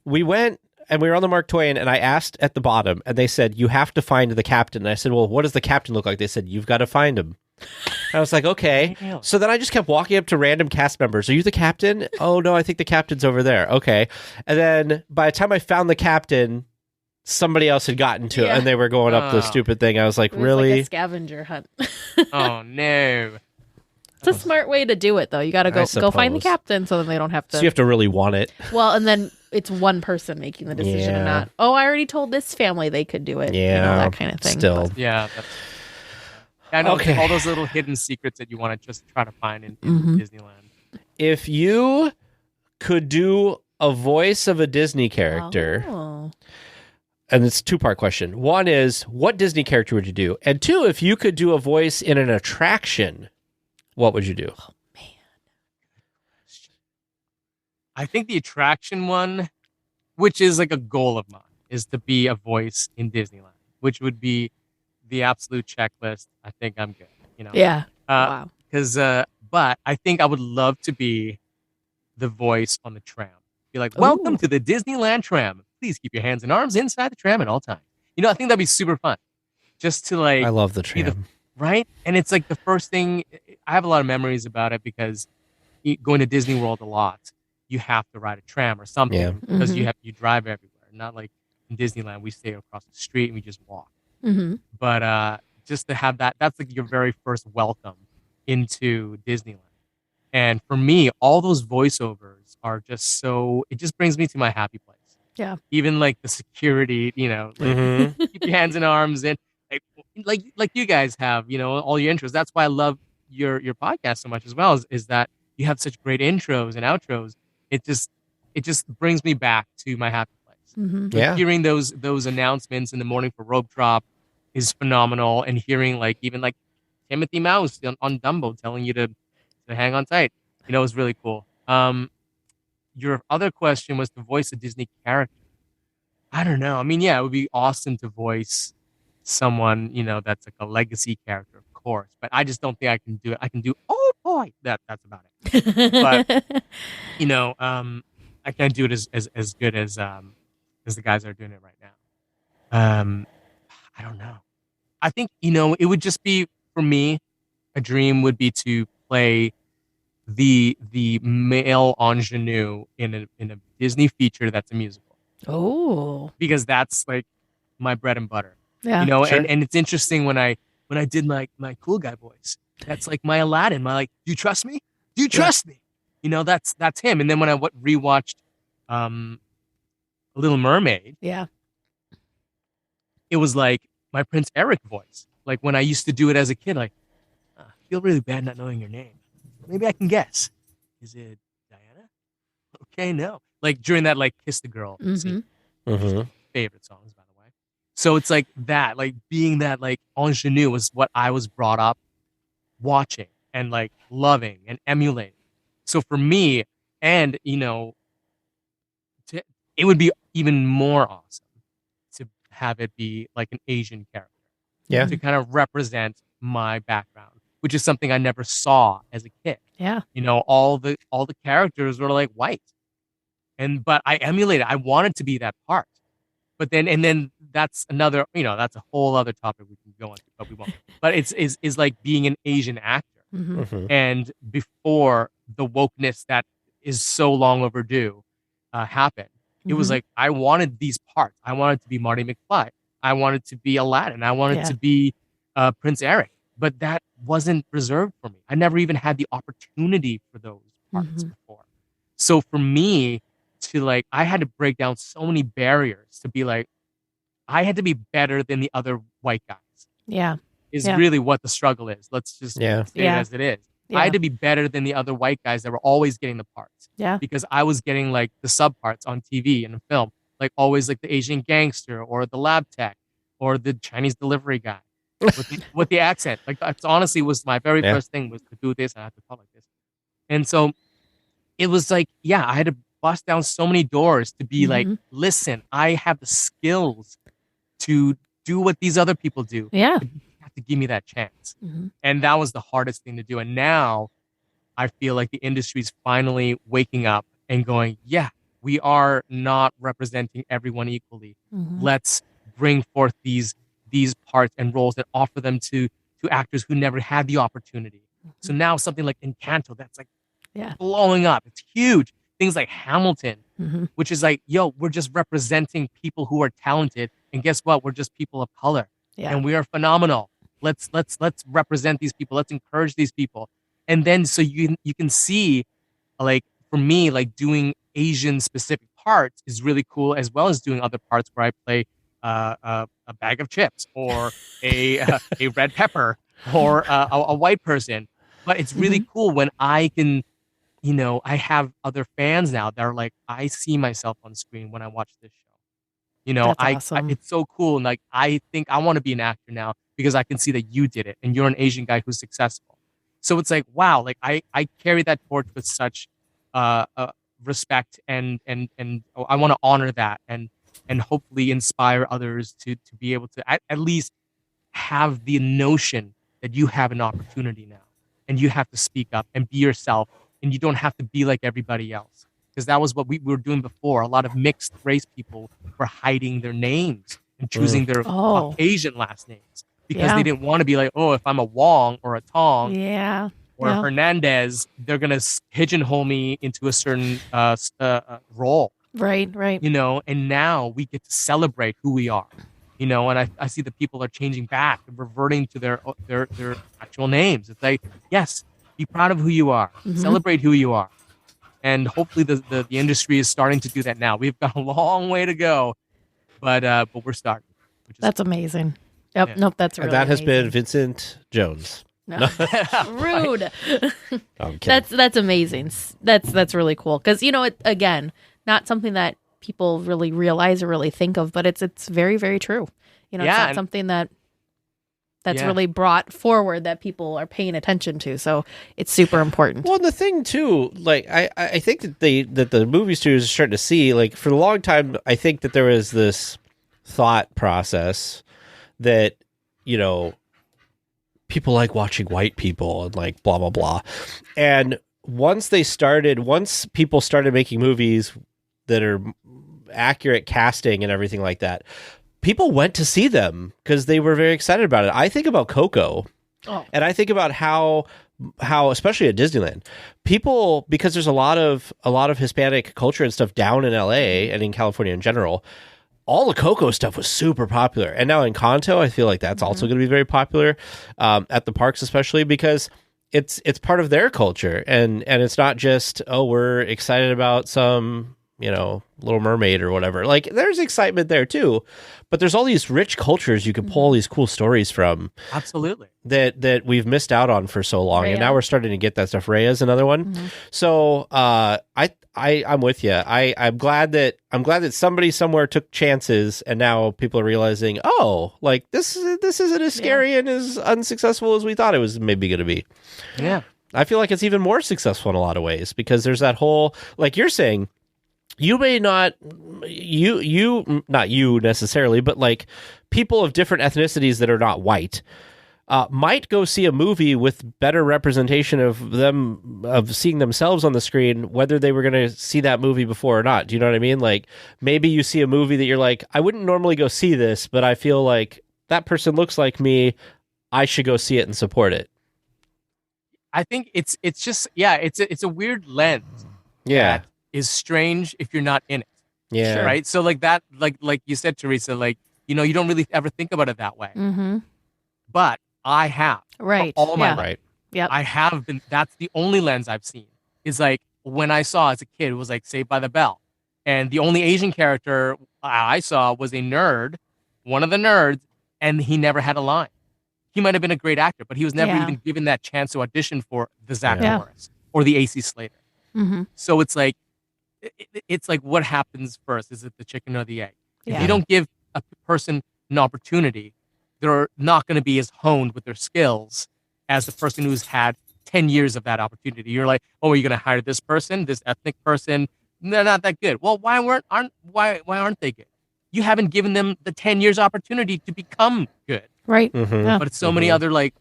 we went and we were on the Mark Twain, and I asked at the bottom, and they said, you have to find the captain. And I said, well, what does the captain look like? They said, you've got to find him. And I was like, okay. Damn. So then I just kept walking up to random cast members. Are you the captain? Oh, no, I think the captain's over there. Okay. And then by the time I found the captain, somebody else had gotten to it, Yeah. and they were going up the Oh. stupid thing. I was like, It was really? like a scavenger hunt. Oh, no. It's a smart way to do it, though. You got to I go find the suppose. captain, so then they don't have to. So you have to really want it. Well, and then it's one person making the decision, Yeah. and not. Oh, I already told this family they could do it. Yeah. that kind of thing. Still. Yeah. I know Okay. all those little hidden secrets that you want to just try to find in Mhm. Disneyland. If you could do a voice of a Disney character, Oh. and it's a 2-part question. One is, what Disney character would you do? And 2, if you could do a voice in an attraction, what would you do? I think the attraction one, which is like a goal of mine, is to be a voice in Disneyland, which would be the absolute checklist. I think I'm good. Yeah. Wow. Because, but I think I would love to be the voice on the tram. Be like, welcome Ooh. to the Disneyland tram. Please keep your hands and arms inside the tram at all times. I think that'd be super fun. Just to like, I love the be the- tram. right? And it's like the first thing. I have a lot of memories about it because going to Disney World a lot, you have to ride a tram or something Yeah. because Mhm. you drive everywhere. Not like in Disneyland, we stay across the street and we just walk. Mm-hmm. But just to have that's like your very first welcome into Disneyland. And for me, all those voiceovers are just it just brings me to my happy place. Yeah. Even like the security, like, Mhm. keep your hands and arms in, like you guys have, all your intros. That's why I love your podcast so much as well. Is that you have such great intros and outros. It just brings me back to my happy place. Mm-hmm. Yeah. Hearing those announcements in the morning for Rope Drop is phenomenal, and hearing even Timothy Mouse on Dumbo telling you to hang on tight, is really cool. Your other question was to voice a Disney character. I don't know. I mean, yeah, it would be awesome to voice someone, that's like a legacy character, of course. But I just don't think I can do it. I can do, oh boy, that's about it. I can't do it as good as the guys that are doing it right now. I don't know. I think it would just be, for me, a dream would be to play the male ingenue in a Disney feature that's a musical, Oh. because that's like my bread and butter. Yeah. Sure. And it's interesting when I when I did my cool guy voice. That's like my Aladdin. My like, do you trust me? Do you trust me? You know, that's him. And then when I rewatched Little Mermaid, Yeah. it was like my Prince Eric voice. Like when I used to do it as a kid, like, I feel really bad not knowing your name. Maybe I can guess. Is it Diana? Okay, no. Like during that, like, Kiss the Girl scene. Favorite songs, by the way. So it's like that, like being that, like, ingenue was what I was brought up watching and like loving and emulating. So for me, and you know, it would be even more awesome to have it be like an Asian character. Yeah. To kind of represent my background, which is something I never saw as a kid. Yeah. You know, all the characters were like white. But I emulated. I wanted to be that part. But then that's another, you know, that's a whole other topic we can go into, but we won't. But it's like being an Asian actor. And before the wokeness that is so long overdue happened, it was like, I wanted these parts. I wanted to be Marty McFly. I wanted to be Aladdin. I wanted to be Prince Eric. But that wasn't reserved for me. I never even had the opportunity for those parts before. So for me to like, I had to break down so many barriers to be like, I had to be better than the other white guys. Yeah. Is really what the struggle is. Let's just say it as it is. Yeah. I had to be better than the other white guys that were always getting the parts. Yeah. Because I was getting like the sub parts on TV and film, like always like the Asian gangster or the lab tech or the Chinese delivery guy with the accent. Like that's honestly was my very first thing was to do this and I had to talk like this. And so it was like, I had to bust down so many doors to be like, listen, I have the skills to do what these other people do. Yeah. You have to give me that chance. And that was the hardest thing to do. And now I feel like the industry is finally waking up and going, we are not representing everyone equally. Let's bring forth these parts and roles that offer them to actors who never had the opportunity. So now something like Encanto, that's like blowing up. It's huge. Things like Hamilton, which is like, we're just representing people who are talented. And guess what? We're just people of color. And we are phenomenal. Let's represent these people. Let's encourage these people. And then so you can see, like, for me, like doing Asian specific parts is really cool, as well as doing other parts where I play a bag of chips or a red pepper or a white person. But it's really cool when I can, you know, I have other fans now that are like, I see myself on screen when I watch this show. You know, awesome. It's so cool. And like, I think I want to be an actor now because I can see that you did it and you're an Asian guy who's successful. So it's like, wow, like I carry that torch with such respect and I want to honor that and hopefully inspire others to be able to at least have the notion that you have an opportunity now and you have to speak up and be yourself and you don't have to be like everybody else. Because that was what we were doing before. A lot of mixed race people were hiding their names and choosing their Caucasian last names because they didn't want to be like, if I'm a Wong or a Tong or a Hernandez, they're going to pigeonhole me into a certain role. Right. You know, and now we get to celebrate who we are. You know, and I see that people are changing back and reverting to their actual names. It's like, yes, be proud of who you are. Celebrate who you are. And hopefully the industry is starting to do that now. We've got a long way to go, but we're starting. That's amazing. Yep. Yeah. Nope. That's really That has amazing. been Vincent Jones. No. Rude. I'm kidding. That's amazing. That's really cool because again, not something that people really realize or really think of, but it's very, very true. It's not something that's really brought forward that people are paying attention to. So it's super important. Well, the thing too, like I think that the movie studios are starting to see, like for a long time, I think that there was this thought process that, people like watching white people and like blah, blah, blah. And once people started making movies that are accurate casting and everything like that, people went to see them because they were very excited about it. I think about Coco, and I think about how especially at Disneyland, people, because there's a lot of Hispanic culture and stuff down in LA and in California in general, all the Coco stuff was super popular. And now Encanto, I feel like that's also going to be very popular at the parks, especially because it's part of their culture. And it's not just, oh, we're excited about some, Little Mermaid or whatever. Like, there's excitement there too. But there's all these rich cultures you can pull all these cool stories from. Absolutely. That we've missed out on for so long. And now we're starting to get that stuff. Rhea's another one. So I'm with you. I'm glad that somebody somewhere took chances, and now people are realizing, oh, like this isn't as scary and as unsuccessful as we thought it was maybe going to be. Yeah, I feel like it's even more successful in a lot of ways because there's that whole, like you're saying, you may not, not you necessarily, but like people of different ethnicities that are not white. Might go see a movie with better representation of seeing themselves on the screen, whether they were going to see that movie before or not. Do you know what I mean? Like maybe you see a movie that you're like, I wouldn't normally go see this, but I feel like that person looks like me. I should go see it and support it. I think it's just it's a weird lens. Yeah, that is strange if you're not in it. Yeah, right. So like that, like you said, Teresa, like you don't really ever think about it that way. But I have. Right. All my life. Right. Yep. I have been. That's the only lens I've seen. Is like when I saw as a kid, it was like Saved by the Bell. And the only Asian character I saw was a nerd, one of the nerds, and he never had a line. He might have been a great actor, but he was never even given that chance to audition for the Zach Morris or the AC Slater. So it's like what happens first? Is it the chicken or the egg? If you don't give a person an opportunity, they're not going to be as honed with their skills as the person who's had 10 years of that opportunity. You're like, oh, are you going to hire this person, this ethnic person? They're not that good. Well, why aren't they good? You haven't given them the 10 years opportunity to become good. Right. Yeah. But so many other like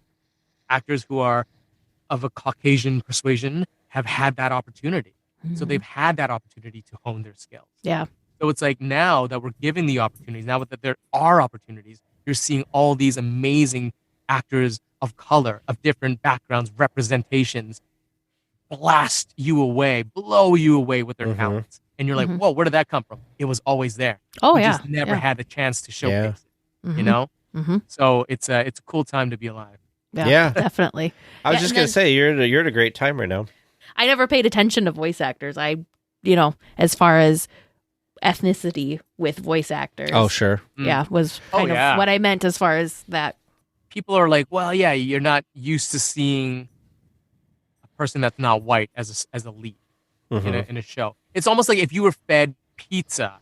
actors who are of a Caucasian persuasion have had that opportunity. So they've had that opportunity to hone their skills. Yeah. So it's like now that we're giving the opportunities, now that there are opportunities, you're seeing all these amazing actors of color, of different backgrounds, representations, blast you away, blow you away with their talents. And you're like, whoa, where did that come from? It was always there. Oh, we yeah. just never had the chance to showcase it, So it's a cool time to be alive. Yeah. Definitely. I was just going to say, you're at a great time right now. I never paid attention to voice actors. As far as ethnicity with voice actors. Oh, sure. Yeah, was kind of what I meant as far as that. People are like, well, yeah, you're not used to seeing a person that's not white as a lead in a show. It's almost like if you were fed pizza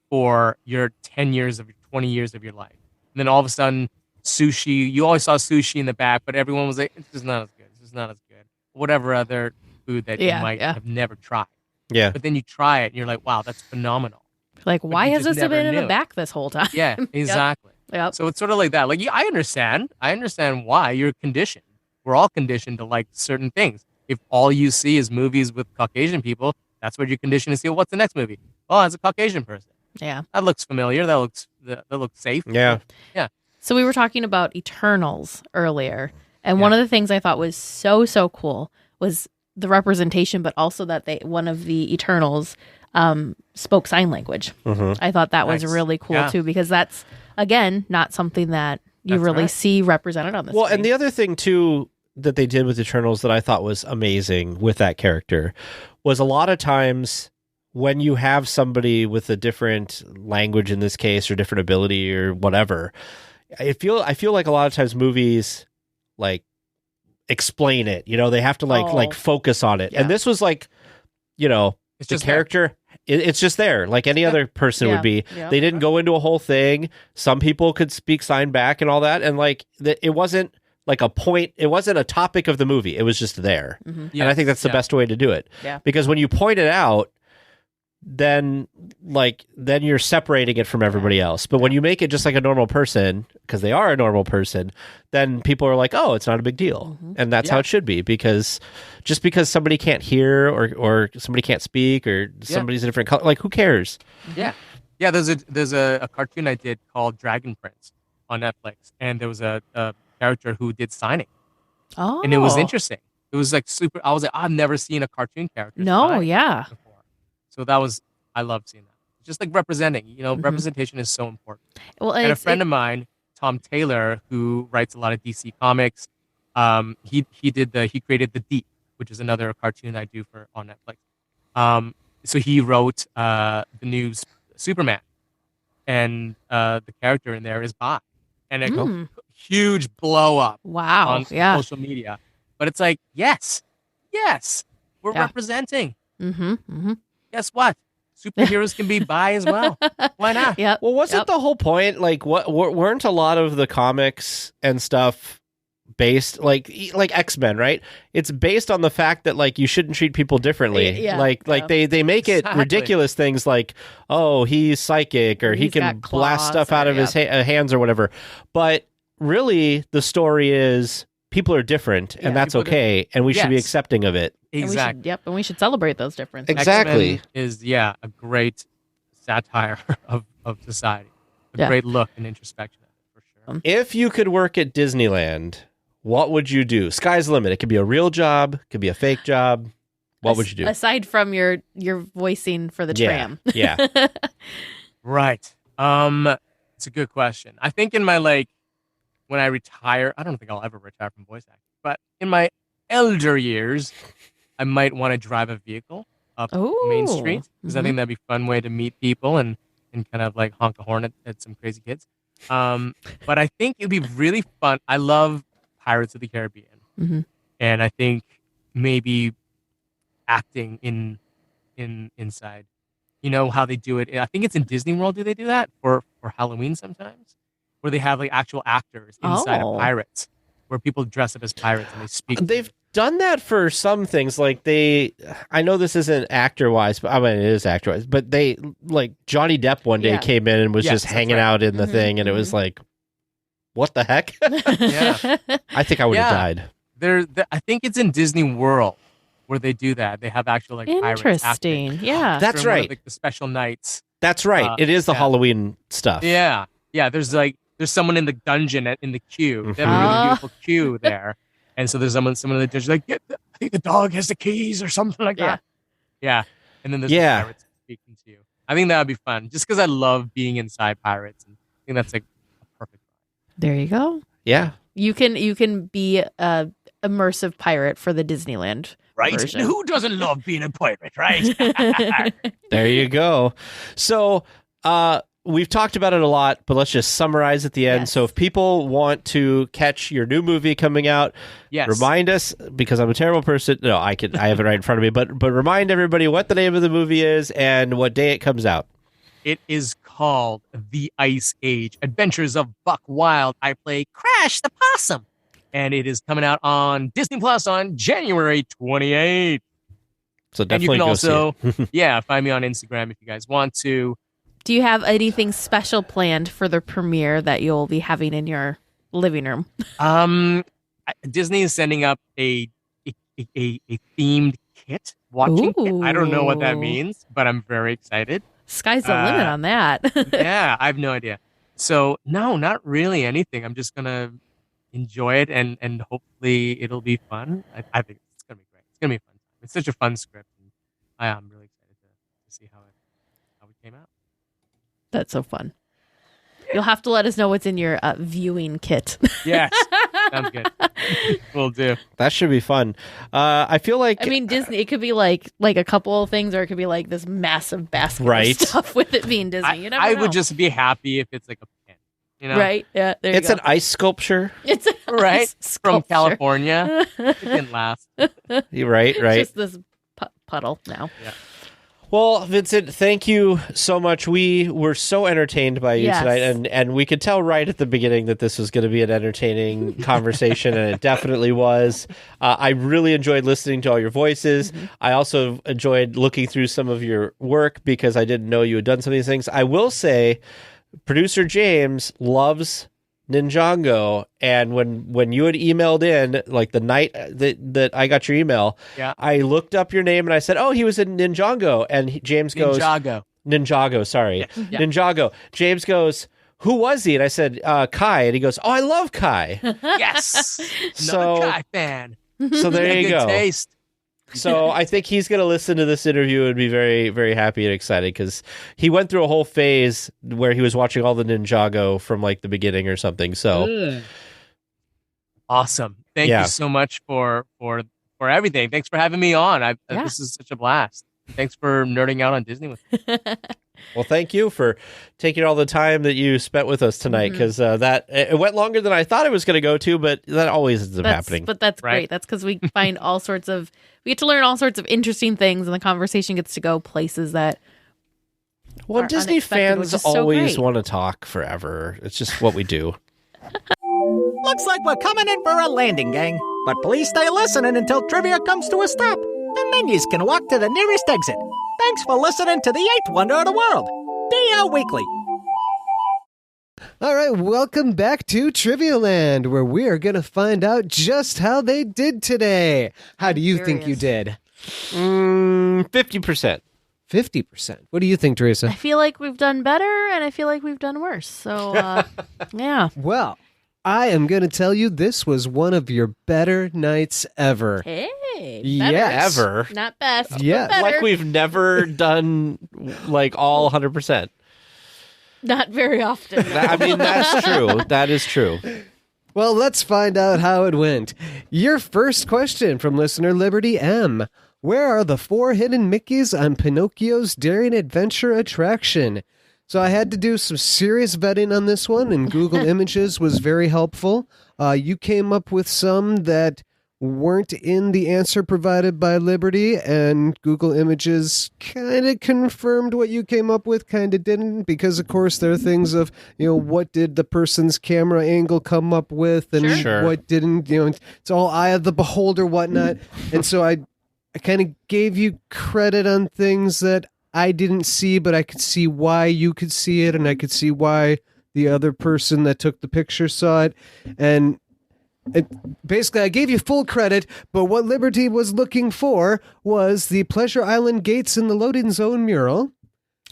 for your 10 years 20 years of your life, and then all of a sudden sushi, you always saw sushi in the back, but everyone was like, it's just not as good. It's just not as good. Whatever other food that you might have never tried. Yeah. But then you try it and you're like, wow, that's phenomenal. Like, why has this been in the back this whole time? Yeah, exactly. Yep. So it's sort of like that. Like, I understand why you're conditioned. We're all conditioned to like certain things. If all you see is movies with Caucasian people, that's what you're conditioned to see. Well, what's the next movie? Oh, it's a Caucasian person. Yeah. That looks familiar. That looks safe. Yeah. Yeah. So we were talking about Eternals earlier. And one of the things I thought was so, so cool was the representation, but also that one of the Eternals spoke sign language. I thought that was really cool too, because that's, again, not something that you really see represented on the screen. Well, and the other thing too that they did with Eternals that I thought was amazing with that character was a lot of times when you have somebody with a different language in this case or different ability or whatever, I feel like a lot of times movies like explain it, they have to like focus on it. And this was like, it's the character, it's just there like any other person would be. They didn't go into a whole thing. Some people could speak sign back and all that. And like it wasn't like a point. It wasn't a topic of the movie. It was just there. And I think that's the best way to do it. Yeah. Because when you point it out, then you're separating it from everybody else. But when you make it just like a normal person, because they are a normal person, then people are like, oh, it's not a big deal. And that's how it should be, because just because somebody can't hear or somebody can't speak or somebody's a different color, like who cares? Yeah. Yeah, there's a cartoon I did called Dragon Prince on Netflix, and there was a character who did signing. Oh. And it was interesting. It was like I was like, I've never seen a cartoon character No, sign before. So I loved seeing that. just like representing. Mhm. Representation is so important. Well, And a friend of mine, Tom Taylor, who writes a lot of DC comics, he created The Deep, which is another cartoon I do on Netflix. So he wrote the new Superman, and the character in there is bi, and a huge blow up wow. on Yeah. social media. But it's like, yes, we're Yeah. representing. Mm-hmm. Mm-hmm. Guess what? Superheroes can be bi as well. Why not? Yep. Well, wasn't Yep. the whole point like weren't a lot of the comics and stuff based like X-Men, right? It's based on the fact that like you shouldn't treat people differently. Yeah, Like they make it Exactly. ridiculous things like, oh, he's psychic or he He's can got blast claws stuff out or- of his hands or whatever. But really the story is people are different and Yeah, that's people are okay and we should be Yes. accepting of it. Exactly. And we should celebrate those differences. Exactly. X-Men is a great satire of society. A Yeah. great look and introspection of it, for sure. If you could work at Disneyland, what would you do? Sky's the limit. It could be a real job, could be a fake job. What would you do? Aside from your voicing for the tram. Yeah. Right. It's a good question. I think in my when I retire, I don't think I'll ever retire from voice acting, but in my elder years, I might want to drive a vehicle up Main Ooh. Street because I think that'd be a fun way to meet people and kind of like honk a horn at some crazy kids. But I think it'd be really fun. I love Pirates of the Caribbean, Mhm. and I think maybe acting inside. You know how they do it? I think it's in Disney World. Do they do that for Halloween sometimes, where they have like actual actors inside Oh. of pirates, where people dress up as pirates and they speak. They've done that for some things. Like I know this isn't actor wise, but I mean it is actor wise. But they like Johnny Depp one day Yeah. came in and was Yes, just that's hanging right. out in the Mhm, thing, and it was like, what the heck? Yeah. I think I would have Yeah. died. I think it's in Disney World where they do that. They have actual like pirates acting. Interesting. Yeah. That's during one of, right. like the special nights. That's right. It is the yeah. Halloween stuff. Yeah. There's someone in the dungeon in the queue. They have a Ah. really beautiful queue there, and so there's someone in the dungeon like, I think the dog has the keys or something like Yeah. that. Yeah, and then there's Yeah. the pirates speaking to you. I think that would be fun, just because I love being inside pirates, and I think that's like a perfect. There you go. Yeah. You can be a immersive pirate for the Disneyland version. Who doesn't love being a pirate, right? There you go. So, we've talked about it a lot, but let's just summarize at the end. Yes. So if people want to catch your new movie coming out, Yes. remind us, because I'm a terrible person. No, I have it right in front of me, but remind everybody what the name of the movie is and what day it comes out. It is called The Ice Age: Adventures of Buck Wild. I play Crash the Possum, and it is coming out on Disney Plus on January 28th. So And you definitely can go see also, it. find me on Instagram if you guys want to. Do you have anything special planned for the premiere that you'll be having in your living room? Disney is sending up a themed kit, watching kit. I don't know what that Ooh. means, but I'm very excited. Sky's the limit on that. Yeah, I have no idea. So no, not really anything. I'm just gonna enjoy it and hopefully it'll be fun. I think it's gonna be great. It's gonna be fun. It's such a fun script, and I am really excited to see how it came out. That's so fun. You'll have to let us know what's in your viewing kit. Yes, sounds good. Will do. That should be fun. I feel like I mean, Disney. It could be like a couple of things, or it could be like this massive basket Right. of stuff with it being Disney. You never I know. would just be happy if it's like a pin, you know? right. Yeah, there it's you an go. ice sculpture. It's an Right? ice From sculpture. California. It didn't last. Right. It's just this puddle now. Well, Vincent, thank you so much. We were so entertained by you Yes. tonight, and we could tell right at the beginning that this was going to be an entertaining conversation, and it definitely was. I really enjoyed listening to all your voices. I also enjoyed looking through some of your work because I didn't know you had done some of these things. I will say, producer James loves Ninjago, and when you had emailed in, like the night that I got your email, Yeah. I looked up your name and I said, "Oh, he was in Ninjago," and James goes, Ninjago. sorry, Yeah. Ninjago." James goes, "Who was he?" And I said, "Kai," and he goes, "Oh, I love Kai." Yes. So- Another Kai fan. So there you Good go. taste. So I think he's going to listen to this interview and be very, very happy and excited because he went through a whole phase where he was watching all the Ninjago from like the beginning or something. So awesome. Thank you so much for everything. Thanks for having me on. This is such a blast. Thanks for nerding out on Disney with me. Well, thank you for taking all the time that you spent with us tonight because it went longer than I thought it was going to go to, but that always ends up happening. But that's great. That's because we find we get to learn all sorts of interesting things, and the conversation gets to go places that. Well, Disney fans always want to talk forever. It's just what we do. Looks like we're coming in for a landing, gang. But please stay listening until trivia comes to a stop. And then you can walk to the nearest exit. Thanks for listening to the 8th wonder of the world, DLWeekly. All right, welcome back to Trivia Land, where we are going to find out just how they did today. How do you think you did? 50%. 50%. What do you think, Teresa? I feel like we've done better, and I feel like we've done worse. So, yeah. Well, I am going to tell you this was one of your better nights ever. Hey, yes. Ever. Not best. Yeah. But better. Like we've never done like all 100%. Not very often. I mean, that's true. That is true. Well, let's find out how it went. Your first question from listener Liberty M. Where are the 4 hidden Mickeys on Pinocchio's Daring Adventure attraction? So I had to do some serious vetting on this one, and Google Images was very helpful. You came up with some that weren't in the answer provided by Liberty, and Google Images kind of confirmed what you came up with, kind of didn't, because, of course, there are things of, what did the person's camera angle come up with, and what didn't, it's all eye of the beholder, whatnot. And so I kind of gave you credit on things that I didn't see, but I could see why you could see it, and I could see why the other person that took the picture saw it. And basically, I gave you full credit, but what Liberty was looking for was the Pleasure Island gates in the loading zone mural.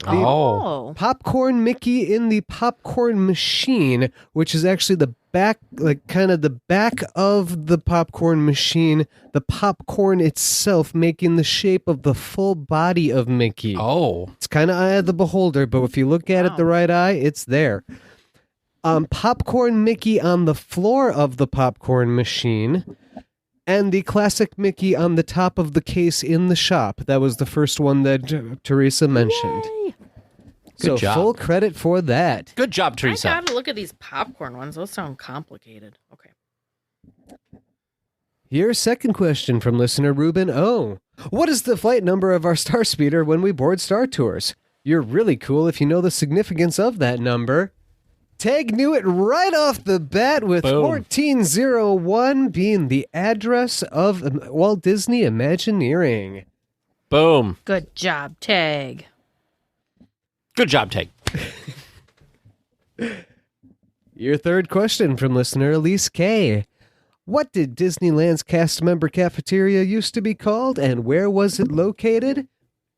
The popcorn Mickey in the popcorn machine, which is actually the back, like kind of the back of the popcorn machine, the popcorn itself making the shape of the full body of Mickey. Oh. It's kind of eye of the beholder, but if you look at it the right eye, it's there. Popcorn Mickey on the floor of the popcorn machine, and the classic Mickey on the top of the case in the shop. That was the first one that Teresa mentioned. Yay. So Good job. full credit for that. Good job, Teresa. I gotta look at these popcorn ones. Those sound complicated. Okay. Your second question from listener Ruben O. What is the flight number of our Star Speeder when we board Star Tours? You're really cool if you know the significance of that number. Tag knew it right off the bat with 1401 being the address of Walt Disney Imagineering. Boom. Good job, Tag. Good job, Tag. Your third question from listener Elise K. What did Disneyland's cast member cafeteria used to be called, and where was it located?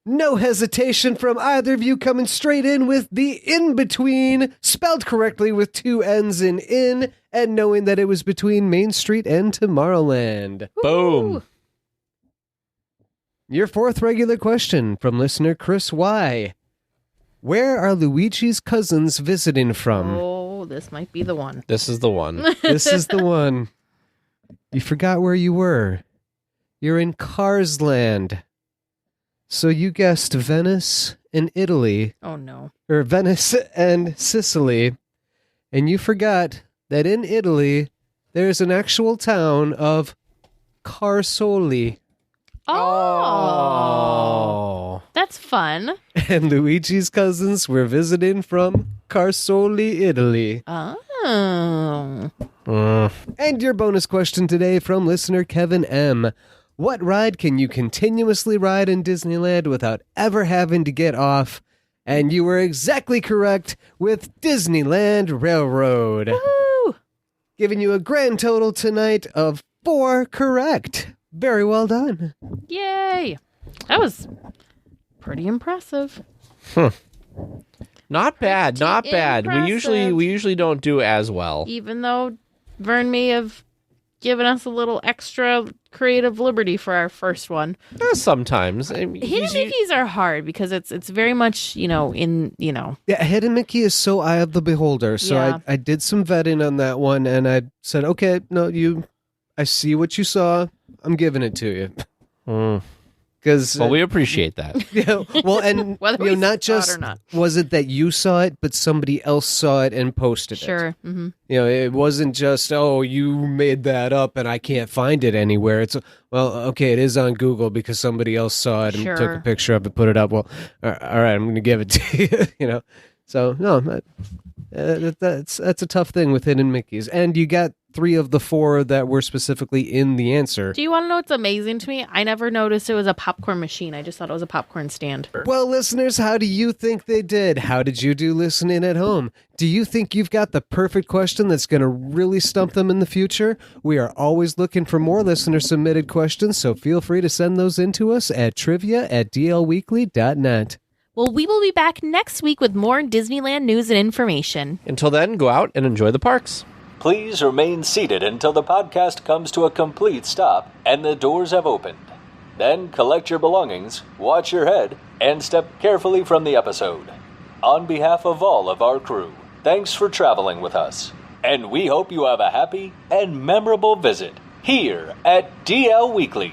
No hesitation from either of you, coming straight in with the in-between, spelled correctly with 2 N's in, and knowing that it was between Main Street and Tomorrowland. Boom. Your fourth regular question from listener Chris Y. Where are Luigi's cousins visiting from? Oh, this might be the one. This is the one. This is the one. You forgot where you were. You're in Cars Land. So you guessed Venice and Italy. Oh, no. Or Venice and Sicily. And you forgot that in Italy, there's an actual town of Carsoli. Oh. That's fun. And Luigi's cousins were visiting from Carsoli, Italy. Oh. And your bonus question today from listener Kevin M. What ride can you continuously ride in Disneyland without ever having to get off? And you were exactly correct with Disneyland Railroad. Woo! Giving you a grand total tonight of 4 correct. Very well done. Yay. That was pretty impressive. Not bad, not bad. We Impressive. usually don't do as well. Even though Vern may have giving us a little extra creative liberty for our first one. Sometimes. Hidden Mickeys are hard because it's very much, Yeah, Hidden Mickey is so eye of the beholder. So Yeah. I did some vetting on that one, and I said, okay, no, I see what you saw. I'm giving it to you. Because Well, we appreciate that. yeah, well, and Whether we not saw it just or not. was it that you saw it, but somebody else saw it and posted it. Sure. Mm-hmm. It wasn't just, oh, you made that up and I can't find it anywhere. It's, well, okay, it is on Google because somebody else saw it and took Sure. a picture of it, put it up. Well, all right, I'm going to give it to you. So no, that's a tough thing with Hidden Mickeys, and you got 3 of the 4 that were specifically in the answer. Do you want to know what's amazing to me? I never noticed it was a popcorn machine. I just thought it was a popcorn stand. Well, listeners, how do you think they did? How did you do listening at home? Do you think you've got the perfect question that's going to really stump them in the future? We are always looking for more listener-submitted questions, so feel free to send those in to us at trivia@dlweekly.net. Well, we will be back next week with more Disneyland news and information. Until then, go out and enjoy the parks. Please remain seated until the podcast comes to a complete stop and the doors have opened. Then collect your belongings, watch your head, and step carefully from the episode. On behalf of all of our crew, thanks for traveling with us. And we hope you have a happy and memorable visit here at DL Weekly.